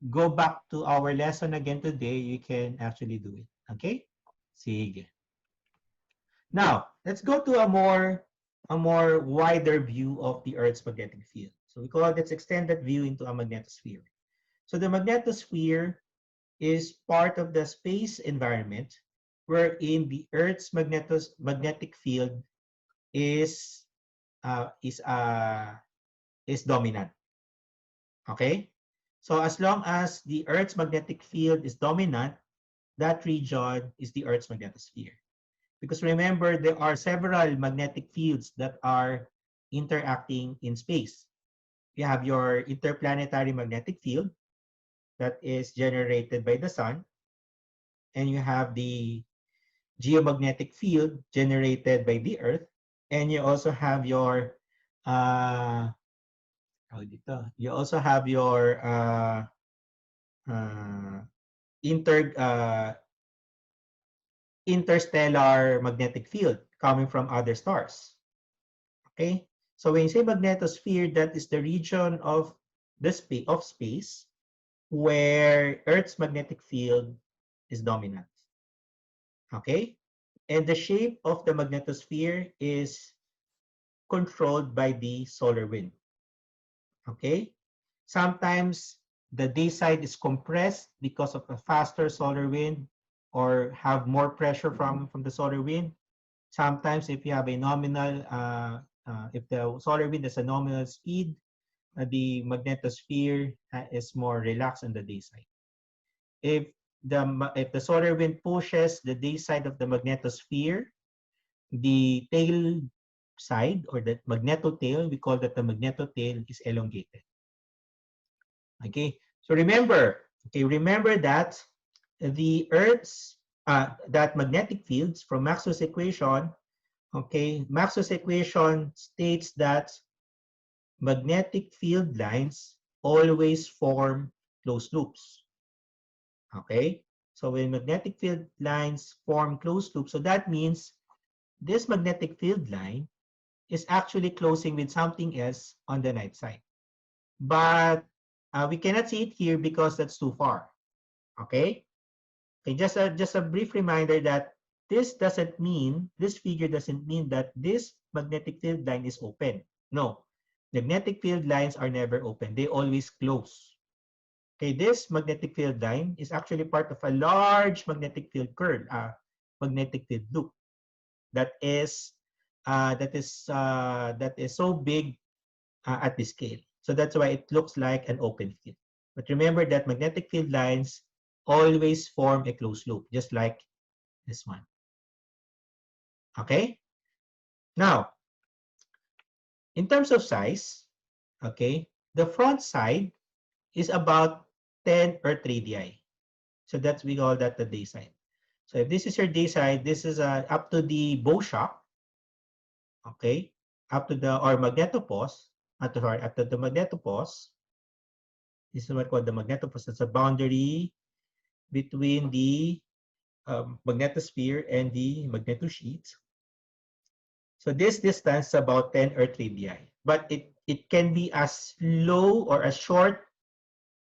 go back to our lesson again today, you can actually do it. Okay? Sige. Now, let's go to a more wider view of the Earth's magnetic field. So we call this extended view into a magnetosphere. So the magnetosphere is part of the space environment wherein the Earth's magnetic field is uh, is uh, is dominant. Okay? So as long as the Earth's magnetic field is dominant, that region is the Earth's magnetosphere. Because remember, there are several magnetic fields that are interacting in space. You have your interplanetary magnetic field that is generated by the sun, and you have the geomagnetic field generated by the Earth, and you also have your uh, you also have your uh, inter interstellar magnetic field coming from other stars. Okay, so when you say magnetosphere, that is the region of space where Earth's magnetic field is dominant. Okay, and the shape of the magnetosphere is controlled by the solar wind. Okay, sometimes the day side is compressed because of a faster solar wind or have more pressure from the solar wind. Sometimes if you have a nominal, if the solar wind has a nominal speed, the magnetosphere is more relaxed on the day side. If the solar wind pushes the day side of the magnetosphere, the tail side or the magnetotail, we call that the magnetotail is elongated. Okay, so remember that the Earth's that magnetic fields from Maxwell's equation. Okay, Maxwell's equation states that magnetic field lines always form closed loops. Okay, so when magnetic field lines form closed loops, so that means this magnetic field line is actually closing with something else on the night side. But we cannot see it here because that's too far. Okay, okay, just a brief reminder that this figure doesn't mean that this magnetic field line is open. No, Magnetic field lines are never open. They always close. Okay, this magnetic field line is actually part of a large magnetic field curl, magnetic field loop that is that is so big at this scale. So that's why it looks like an open field. But remember that magnetic field lines always form a closed loop, just like this one. Okay? Now, in terms of size, okay, the front side is about 10 Earth radii. So that's we call that the day side. So if this is your day side, this is up to the bow shock, okay, up to the or magnetopause, up to the magnetopause. This is what called the magnetopause. It's a boundary between the magnetosphere and the magnetosheet. So this distance is about 10 Earth radii, but it can be as low or as short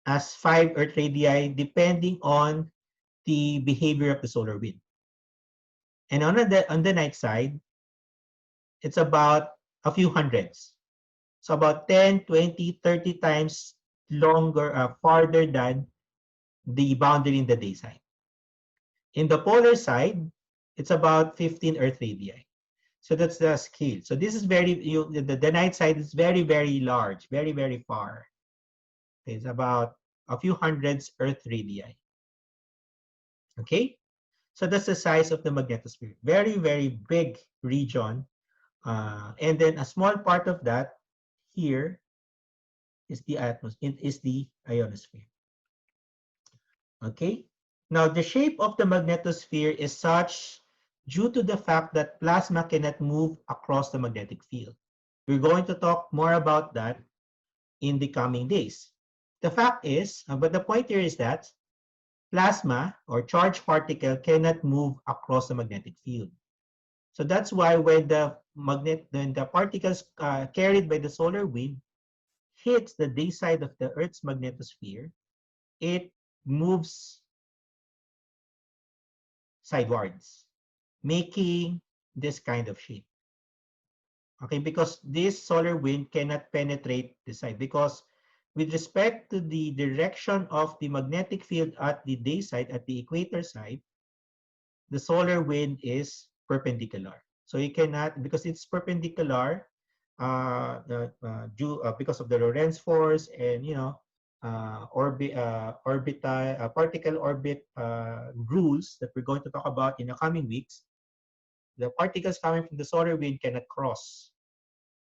as 5 Earth radii depending on the behavior of the solar wind. And on the night side, it's about a few hundreds. So about 10, 20, 30 times longer, farther than the boundary in the day side. In the polar side, it's about 15 Earth radii. So that's the scale. So this is the night side is very, very large, very, very far. It's about a few hundreds Earth radii. Okay? So that's the size of the magnetosphere. Very, very big region. And then a small part of that here is the atmosphere, it is the ionosphere. Okay? Now, the shape of the magnetosphere is such due to the fact that plasma cannot move across the magnetic field. We're going to talk more about that in the coming days. The fact is, but the point here is that plasma or charged particle cannot move across the magnetic field. So that's why when the particles carried by the solar wind hits the day side of the Earth's magnetosphere, it moves sidewards, making this kind of shape. Okay, because this solar wind cannot penetrate the side because with respect to the direction of the magnetic field at the day side, at the equator side, the solar wind is perpendicular. So you cannot, because it's perpendicular, because of the Lorentz force and, particle orbit rules that we're going to talk about in the coming weeks, the particles coming from the solar wind cannot cross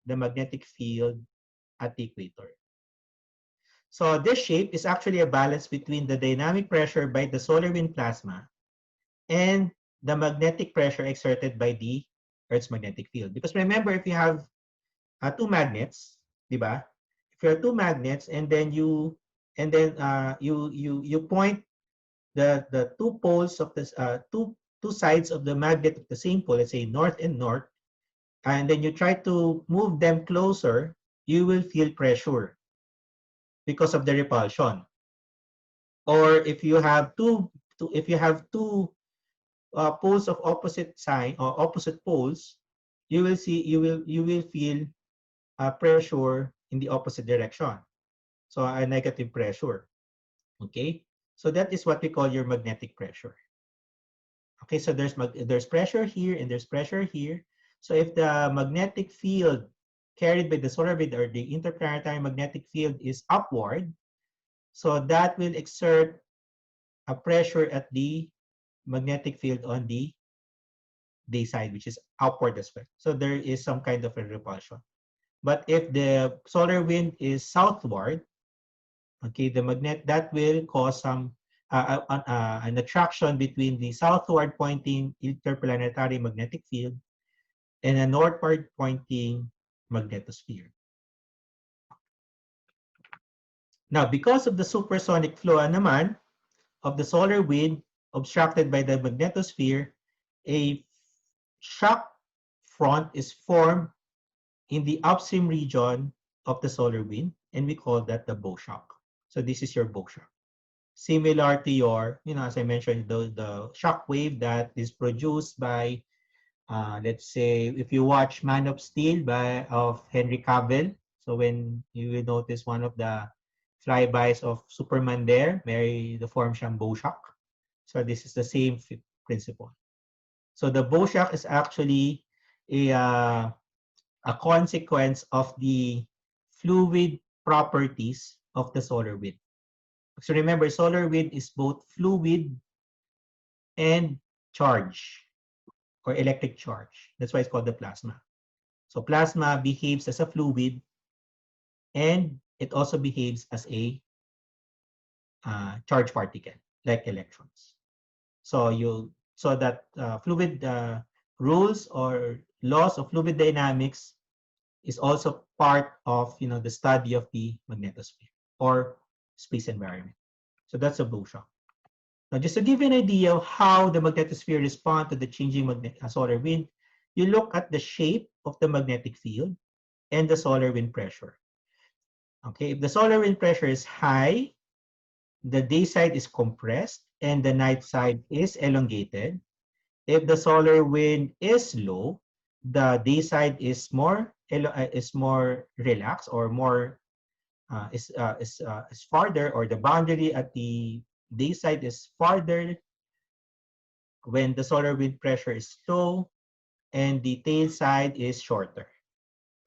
the magnetic field at the equator. So this shape is actually a balance between the dynamic pressure by the solar wind plasma and the magnetic pressure exerted by the Earth's magnetic field. Because remember, if you have two magnets, di ba? If you have two magnets and then you point the two poles of this two sides of the magnet of the same pole, let's say north and north, and then you try to move them closer, you will feel pressure because of the repulsion. Or if you have two poles of opposite sign or opposite poles, you will feel pressure in the opposite direction. So a negative pressure. Okay, so that is what we call your magnetic pressure. Okay, so there's pressure here and there's pressure here. So if the magnetic field carried by the solar wind or the interplanetary magnetic field is upward, so that will exert a pressure at the magnetic field on the day side, which is upward as well. So there is some kind of a repulsion. But if the solar wind is southward, okay, the magnet that will cause an attraction between the southward pointing interplanetary magnetic field and a northward pointing magnetosphere. Now, because of the supersonic flow naman of the solar wind obstructed by the magnetosphere, a shock front is formed in the upstream region of the solar wind, and we call that the bow shock. So this is your bow shock. Similar to your, as I mentioned, the shock wave that is produced by, let's say, if you watch Man of Steel of Henry Cavill, So when you will notice one of the flybys of Superman there, may the form siyang Boschak. So this is the same principle. So the Boschak is actually a consequence of the fluid properties of the solar wind. So remember, solar wind is both fluid and charge or electric charge. That's why it's called the plasma. So plasma behaves as a fluid and it also behaves as a charged particle like electrons. So that fluid rules or laws of fluid dynamics is also part of the study of the magnetosphere or space environment. So that's a blue shock. Now, just to give you an idea of how the magnetosphere responds to the changing solar wind, you look at the shape of the magnetic field and the solar wind pressure. Okay, if the solar wind pressure is high, the day side is compressed and the night side is elongated. If the solar wind is low, the day side is more relaxed or more is farther, or the boundary at the day side is farther when the solar wind pressure is low and the tail side is shorter.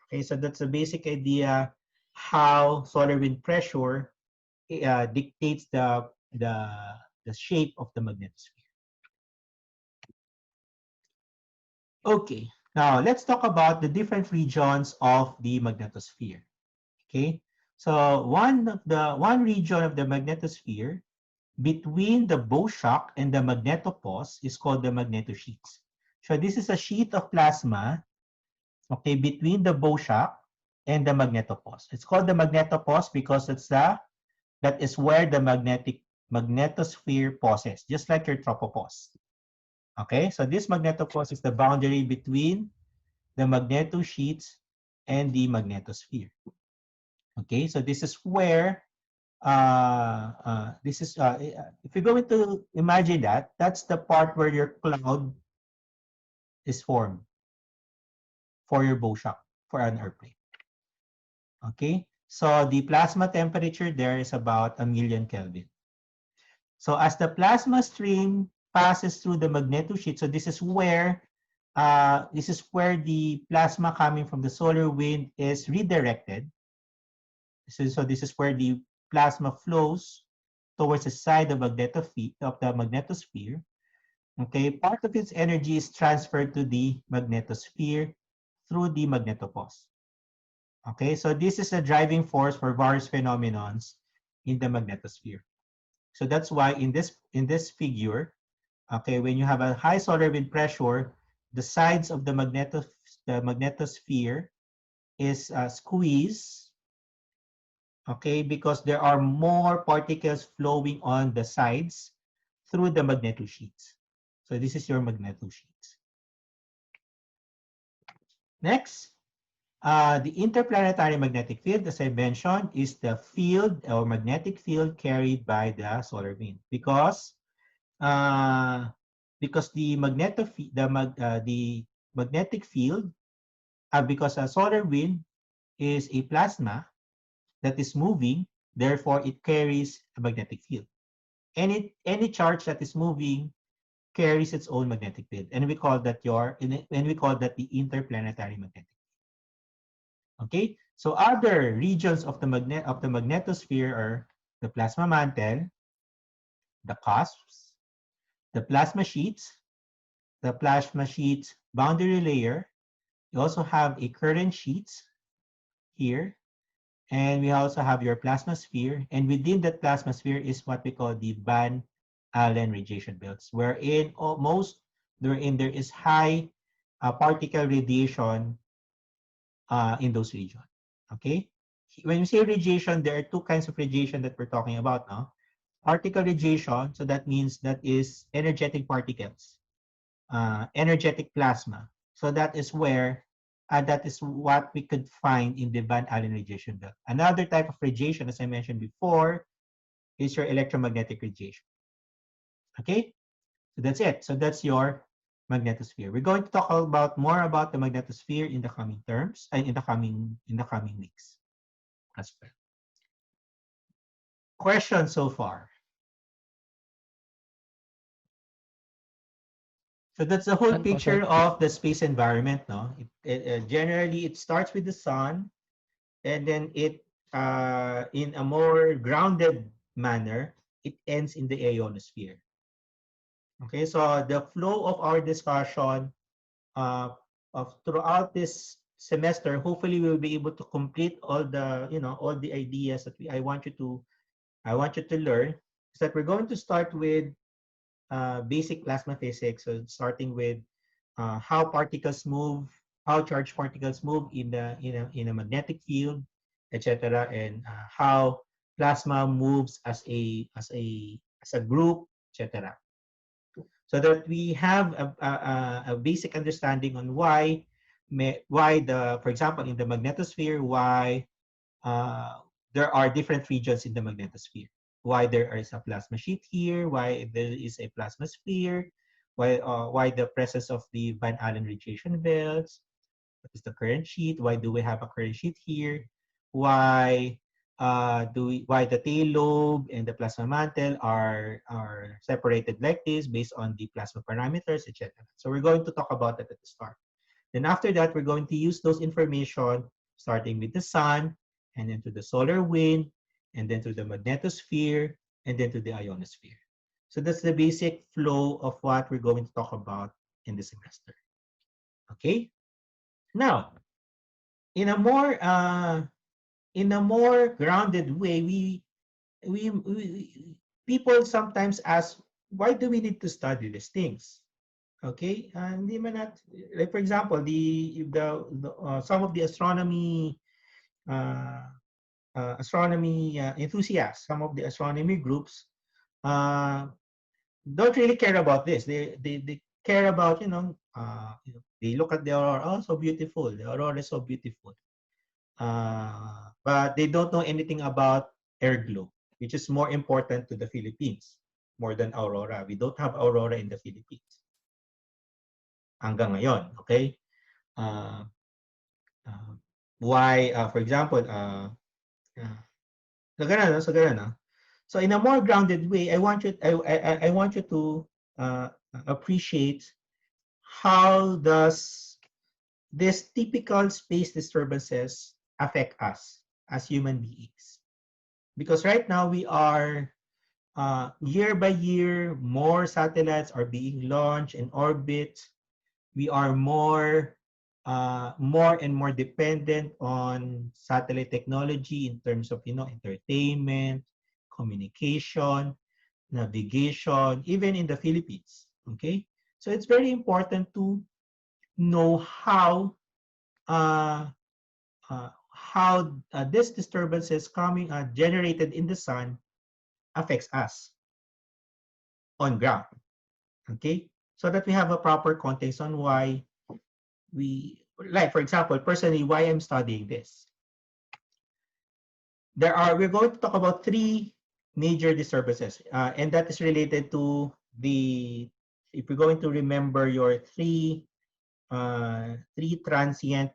Okay, so that's the basic idea how solar wind pressure dictates the the shape of the magnetosphere. Okay, now let's talk about the different regions of the magnetosphere. Okay, so one region of the magnetosphere between the bow shock and the magnetopause is called the magnetosheaths. So this is a sheet of plasma, okay, between the bow shock and the magnetopause. It's called the magnetopause because that is where the magnetosphere pauses, just like your tropopause. Okay, so this magnetopause is the boundary between the magnetosheaths and the magnetosphere. Okay, so this is where if you're going to imagine that's the part where your cloud is formed for your bow shock for an airplane. Okay, so the plasma temperature there is about 1,000,000 Kelvin. So as the plasma stream passes through the magnetosheath, so this is where the plasma coming from the solar wind is redirected. So this is where the plasma flows towards the side of the magnetosphere. Okay, part of its energy is transferred to the magnetosphere through the magnetopause. Okay, so this is a driving force for various phenomenons in the magnetosphere. So that's why in this figure, okay, when you have a high solar wind pressure, the sides of the magnetosphere is squeezed, okay, because there are more particles flowing on the sides through the magnetosheaths. So this is your magnetosheaths. Next, the interplanetary magnetic field, as I mentioned, is the field or magnetic field carried by the solar wind uh, because the magnetic field, because a solar wind is a plasma that is moving, therefore it carries a magnetic field. Any charge that is moving carries its own magnetic field, and we call that the interplanetary magnetic. Okay, so other regions of the magnetosphere are the plasma mantle, the cusps, the plasma sheets boundary layer. You also have a current sheets here, and we also have your plasma sphere. And within that plasma sphere is what we call the Van Allen radiation belts, wherein there is high particle radiation in those regions. Okay? When we say radiation, there are two kinds of radiation that we're talking about now. Particle radiation, so that means that is energetic particles, energetic plasma. So that is what we could find in the Van Allen radiation belt. Another type of radiation, as I mentioned before, is your electromagnetic radiation. Okay, so that's it. So that's your magnetosphere. We're going to talk about more about the magnetosphere in the coming terms and in the coming weeks. as well. Questions so far? So that's the whole None po, sir. picture of the space environment. No, generally it starts with the sun, and then it in a more grounded manner, it ends in the ionosphere. Okay, so the flow of our discussion uh, of throughout this semester, hopefully we'll be able to complete all the all the ideas that I want you to learn. Is that we're going to start with basic plasma physics, so starting with how particles move, how charged particles move in a magnetic field, etc., and how plasma moves as a group, etc. So that we have a basic understanding on why the for example in the magnetosphere why there are different regions in the magnetosphere. Why there is a plasma sheet here, why there is a plasma sphere, why the presence of the Van Allen radiation belts, what is the current sheet, why do we have a current sheet here, why why the tail lobe and the plasma mantle are separated like this based on the plasma parameters, etc. So we're going to talk about that at the start. Then after that, we're going to use those information starting with the sun, and then to the solar wind, and then to the magnetosphere, and then to the ionosphere. So that's the basic flow of what we're going to talk about in the semester. Okay? Now, in a more grounded way, we people sometimes ask, why do we need to study these things? Okay, hindi man like for example, some of the astronomy enthusiasts, some of the astronomy groups uh, don't really care about this. They care about they look at the aurora, oh so beautiful, the aurora is so beautiful, but they don't know anything about air glow, which is more important to the Philippines more than aurora. We don't have aurora in the Philippines hanggang ngayon. Okay. Uh, uh, why, for example, so ganun, no? So ganun, no? So in a more grounded way, I want you to appreciate how does this typical space disturbances affect us as human beings. Because right now we are year by year, more satellites are being launched in orbit. We are more and more dependent on satellite technology in terms of entertainment, communication, navigation, even in the Philippines. Okay, so it's very important to know uh, how this disturbances coming generated in the sun affects us on ground. Okay, so that we have a proper context on why like for example, personally, why I'm studying this. We're going to talk about three major disturbances, and that is related to if you're going to remember your three transient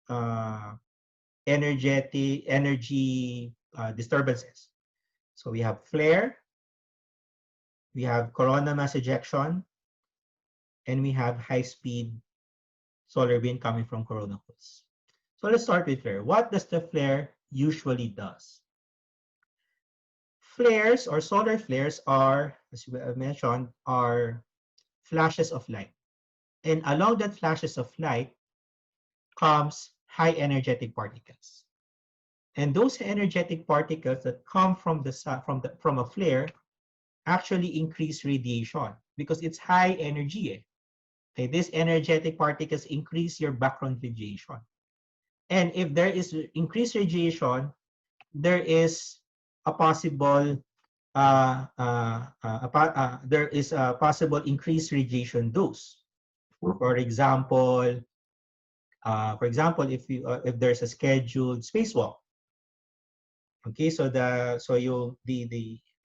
uh, energy disturbances. So we have flare, we have coronal mass ejection, and we have high-speed solar wind coming from coronal holes. So let's start with flare. What does the flare usually does? Flares or solar flares are, as we mentioned, are flashes of light. And along that flashes of light comes high energetic particles. And those energetic particles that come from the sun, from a flare actually increase radiation because it's high energy. Okay, these energetic particles increase your background radiation. And if there is increased radiation, there is a possible there is a possible increased radiation dose. For example, if there's a scheduled spacewalk, okay, so the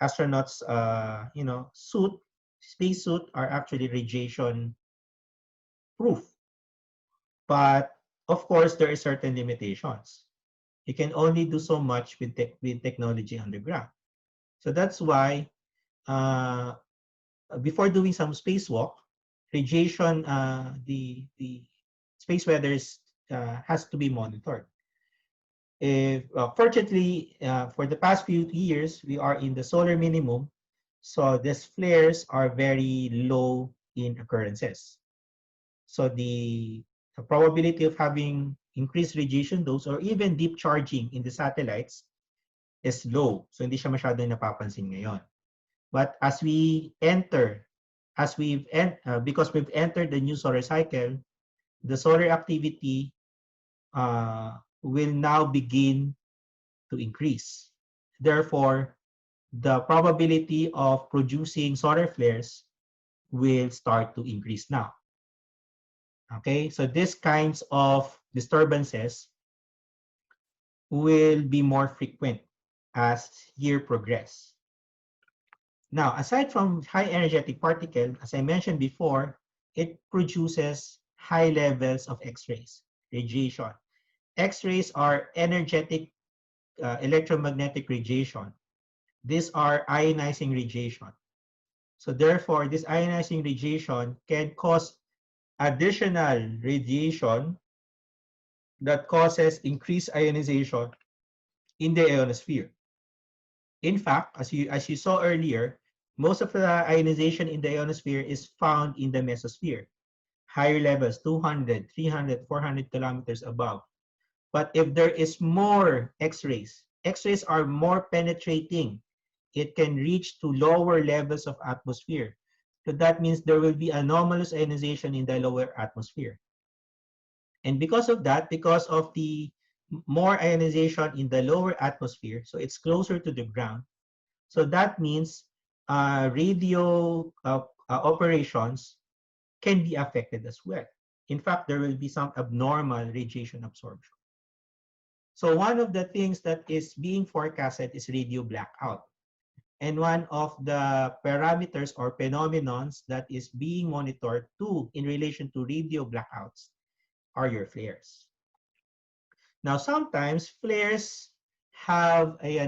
astronauts space suit are actually radiation proof, but of course there are certain limitations. You can only do so much with, with technology underground. So that's why uh, before doing some spacewalk, radiation, the space weather has to be monitored. If fortunately, for the past few years, we are in the solar minimum, so these flares are very low in occurrences. So the probability of having increased radiation dose or even deep charging in the satellites is low. So hindi siya masyadong napapansin ngayon. But as we enter, because we've entered the new solar cycle, the solar activity will now begin to increase. Therefore, the probability of producing solar flares will start to increase now. Okay, so these kinds of disturbances will be more frequent as year progress. Now, aside from high energetic particle, as I mentioned before, it produces high levels of X-rays, radiation. X-rays are energetic electromagnetic radiation. These are ionizing radiation. So therefore, this ionizing radiation can cause additional radiation that causes increased ionization in the ionosphere. In fact, as you saw earlier, most of the ionization in the ionosphere is found in the mesosphere, higher levels, 200, 300, 400 kilometers above. But if there is more X-rays, X-rays are more penetrating. It can reach to lower levels of atmosphere. So that means there will be anomalous ionization in the lower atmosphere. And because of that, because of the more ionization in the lower atmosphere, so it's closer to the ground. So that means radio operations can be affected as well. In fact, there will be some abnormal radiation absorption. So one of the things that is being forecasted is radio blackout. And one of the parameters or phenomenons that is being monitored too in relation to radio blackouts are your flares. Now, sometimes flares have a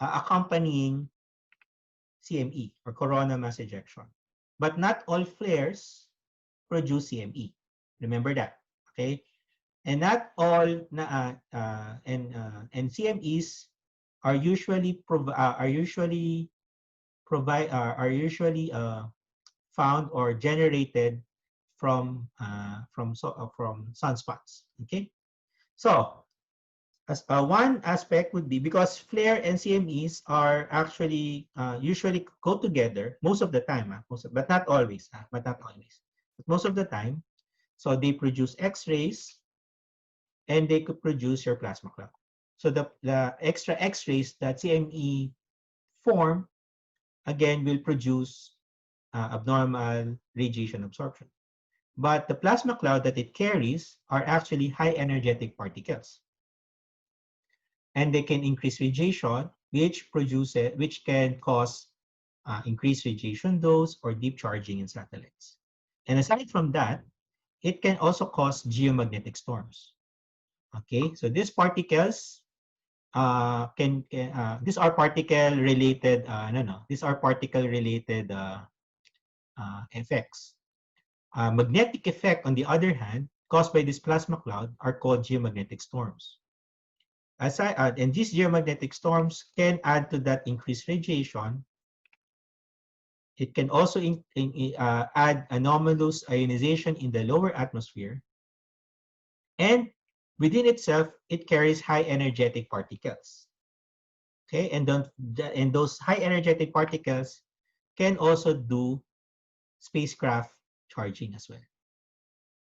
accompanying CME or coronal mass ejection, but not all flares produce CME. Remember that, okay? And not all and CMEs are usually found or generated from sunspots. Okay, so as one aspect would be because flare and CMEs are actually usually go together most of the time, but not always. But not always. But most of the time, so they produce X-rays and they could produce your plasma cloud. So the extra X-rays that CME form again will produce abnormal radiation absorption. But the plasma cloud that it carries are actually high energetic particles. And they can increase radiation, which can cause increased radiation dose or deep charging in satellites. And aside from that, it can also cause geomagnetic storms. Okay, so these particles these are particle related these are particle related effects. Magnetic effect, on the other hand, caused by this plasma cloud are called geomagnetic storms. And these geomagnetic storms can add to that increased radiation. It can also add anomalous ionization in the lower atmosphere. And within itself, it carries high energetic particles. Okay, and those high energetic particles can also do spacecraft charging as well.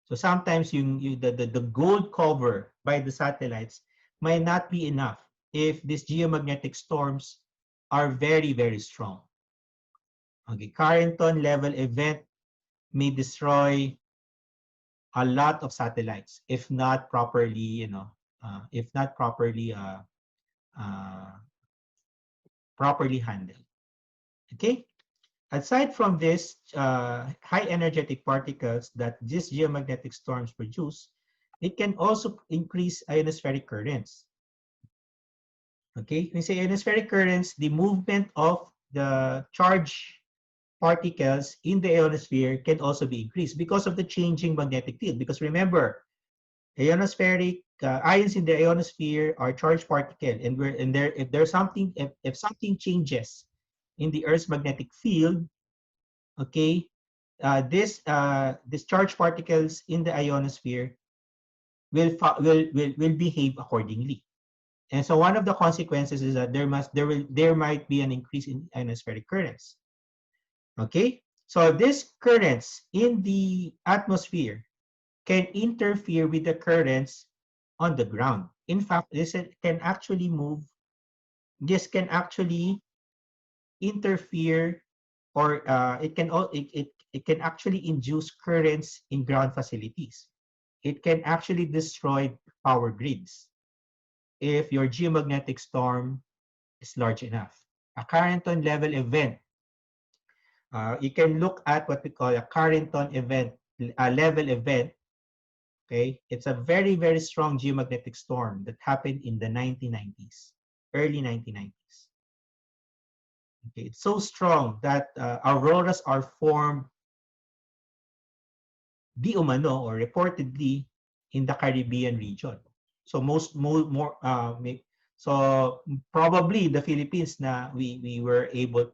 So sometimes the gold cover by the satellites might not be enough if these geomagnetic storms are very, very strong. Okay, Carrington level event may destroy a lot of satellites if not properly, if not uh, properly handled. Okay. Aside from this high energetic particles that these geomagnetic storms produce, it can also increase ionospheric currents. Okay, when we say ionospheric currents, the movement of the charge particles in the ionosphere can also be increased because of the changing magnetic field. Because remember, ionospheric ions in the ionosphere are charged particle, and we're and there if there's something if something changes in the Earth's magnetic field, okay, this charged particles in the ionosphere will behave accordingly. And so one of the consequences is that there might be an increase in ionospheric currents. Okay, so these currents in the atmosphere can interfere with the currents on the ground. In fact, can actually move. This can actually interfere, or it can actually induce currents in ground facilities. It can actually destroy power grids if your geomagnetic storm is large enough. A Carrington level event. You can look at what we call a Carrington event, a level event. Okay, it's a very, very strong geomagnetic storm that happened in the 1990s, early 1990s. Okay, it's so strong that auroras are formed di umano or reportedly in the Caribbean region. So so probably the Philippines na we were able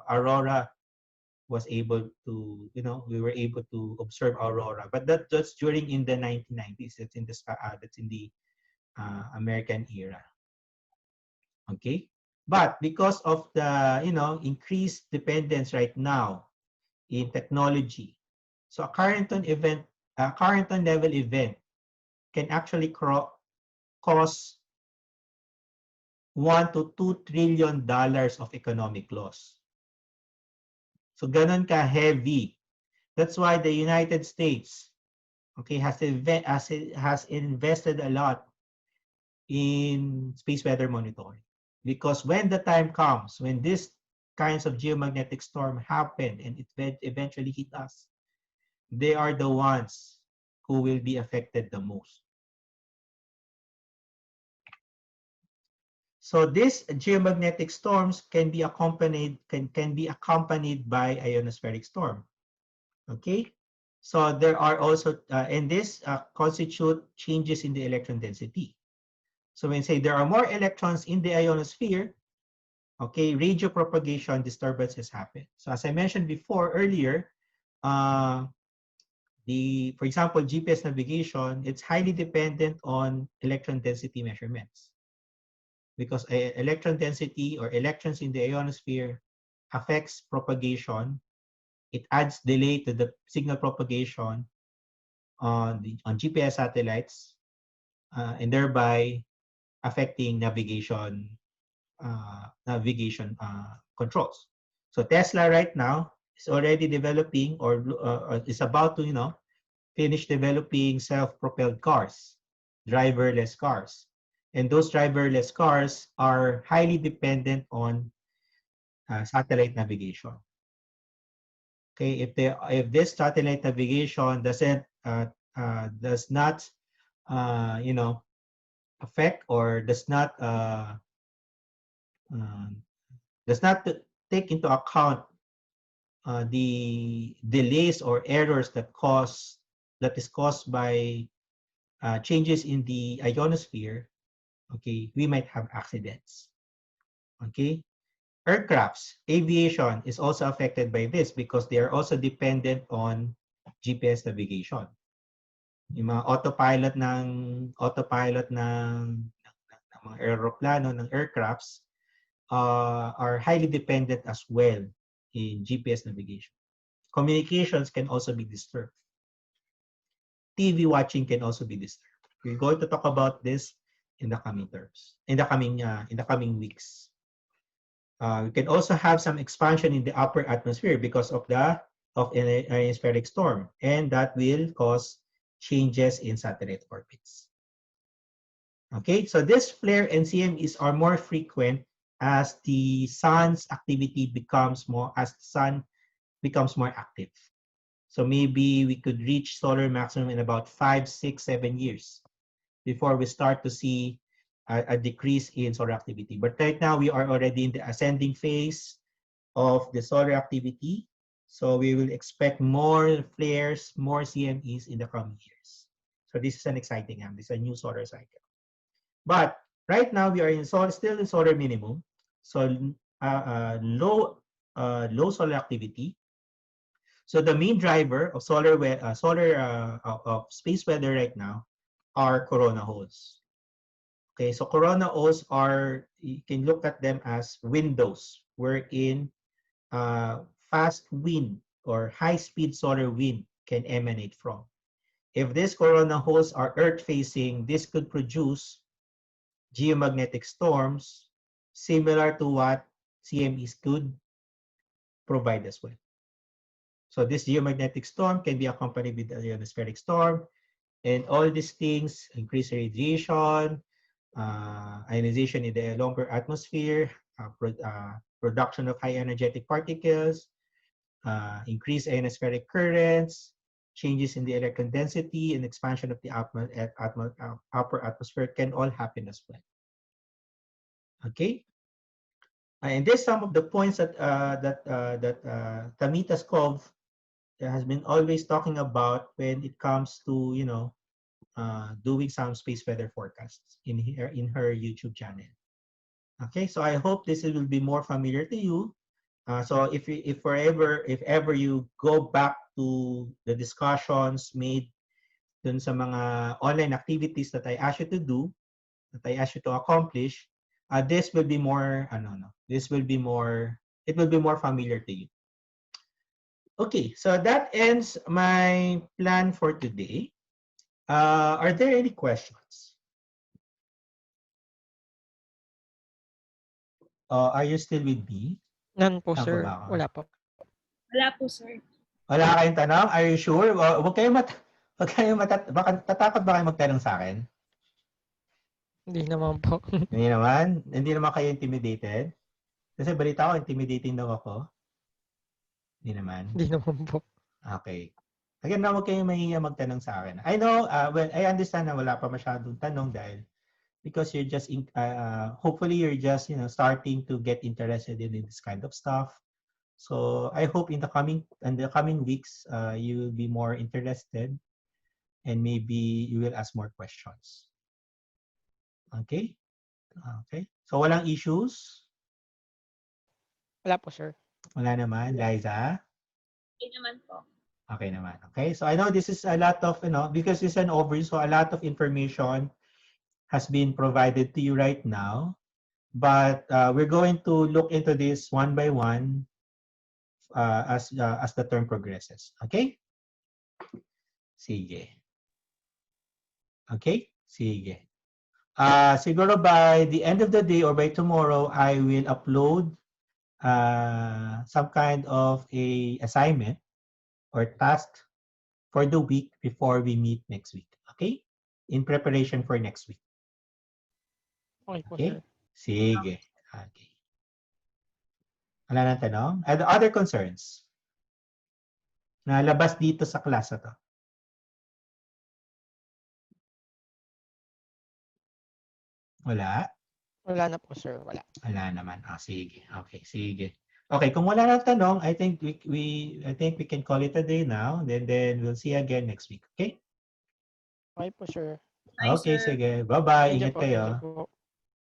aurora was able to, we were able to observe aurora, but that's during in the 1990s. That's in the American era. Okay, but because of the increased dependence right now in technology, so a Carrington level event can actually cause $1 to $2 trillion of economic loss. So ganon ka heavy. That's why the United States, okay, has invested a lot in space weather monitoring, because when the time comes when these kinds of geomagnetic storm happen and it eventually hit us, they are the ones who will be affected the most. So these geomagnetic storms can be accompanied by ionospheric storm. Okay, so there are also and this constitute changes in the electron density. So when say there are more electrons in the ionosphere, okay, radio propagation disturbances happen. So as I mentioned before earlier, for example, GPS navigation, it's highly dependent on electron density measurements, because electron density or electrons in the ionosphere affects propagation. It adds delay to the signal propagation on GPS satellites, and thereby affecting controls. So Tesla right now is already developing, or is about to finish developing self-propelled cars, driverless cars. And those driverless cars are highly dependent on satellite navigation. Okay, if this satellite navigation does not affect, or uh, does not take into account the delays or errors that is caused by changes in the ionosphere, okay, we might have accidents. Okay, aircrafts, aviation is also affected by this because they are also dependent on GPS navigation. Yung mga autopilot ng mga aeroplano, ng aircrafts, are highly dependent as well in GPS navigation. Communications can also be disturbed. TV watching can also be disturbed. We're going to talk about this in the coming weeks. We can also have some expansion in the upper atmosphere because of an ionospheric storm, and that will cause changes in satellite orbits. Okay, so this flare and CMEs are more frequent as the sun's activity becomes more active. So maybe we could reach solar maximum in about 5, 6, 7 years before we start to see a decrease in solar activity. But right now, we are already in the ascending phase of the solar activity. So we will expect more flares, more CMEs in the coming years. So this is an exciting one. This is a new solar cycle. But right now, we are still in solar minimum. So low solar activity. So the main driver of of space weather right now are corona holes. Okay, so corona holes are, you can look at them as windows wherein fast wind or high-speed solar wind can emanate from. If these corona holes are Earth-facing, this could produce geomagnetic storms similar to what CMEs could provide as well. So this geomagnetic storm can be accompanied with a ionospheric storm, and all these things increase radiation, ionization in the longer atmosphere, production of high energetic particles, increased ionospheric currents, changes in the electron density, and expansion of the upper atmosphere can all happen as well. Okay, and there's some of the points that Tamita Skov has been always talking about when it comes to doing some space weather forecasts in her YouTube channel. Okay, so I hope this will be more familiar to you. So if ever you go back to the discussions made dun sa mga online activities that I asked you to do, that I asked you to accomplish, this will be more it will be more familiar to you. Okay, so that ends my plan for today. Are there any questions? Are you still with me? None po, Saan pa sir. ba ako? Wala po. Wala po, sir. Wala kayong tanong? Are you sure? Huwag kayong baka tatakot ba kayo magtanong sa akin? Hindi naman po. Hindi naman? Hindi naman kayo intimidated? Kasi balita ko, intimidating daw ako. Hindi naman? Hindi naman po. Okay. Again, na huwag kayong mahihiya magtanong sa akin. I know, well, I understand na wala pa masyadong tanong dahil because you're just, hopefully you're just, starting to get interested in this kind of stuff. So I hope in the coming weeks, you will be more interested and maybe you will ask more questions. Okay? Okay. So walang issues? Wala po, sir. Wala naman, Liza? Okay naman po. Okay naman. Okay. So I know this is a lot of, because it's an overview, so a lot of information has been provided to you right now. But we're going to look into this one by one as the term progresses. Okay? Sige. Okay? Sige. Siguro by the end of the day or by tomorrow, I will upload some kind of a assignment or task for the week before we meet next week. Okay? In preparation for next week. Okay po, Okay? sir. Sige. Okay. Wala nang tanong? Other concerns? Na labas dito sa class na to? Wala? Wala na po, sir. Wala. Wala naman. Sige. Okay, sige. Okay, kung wala nang tanong, I think we can call it a day now. Then we'll see you again next week. Okay? Okay po, sir. Bye, Okay, sir. sige. Bye-bye. Thank you Ingat po. Thank you kayo. po.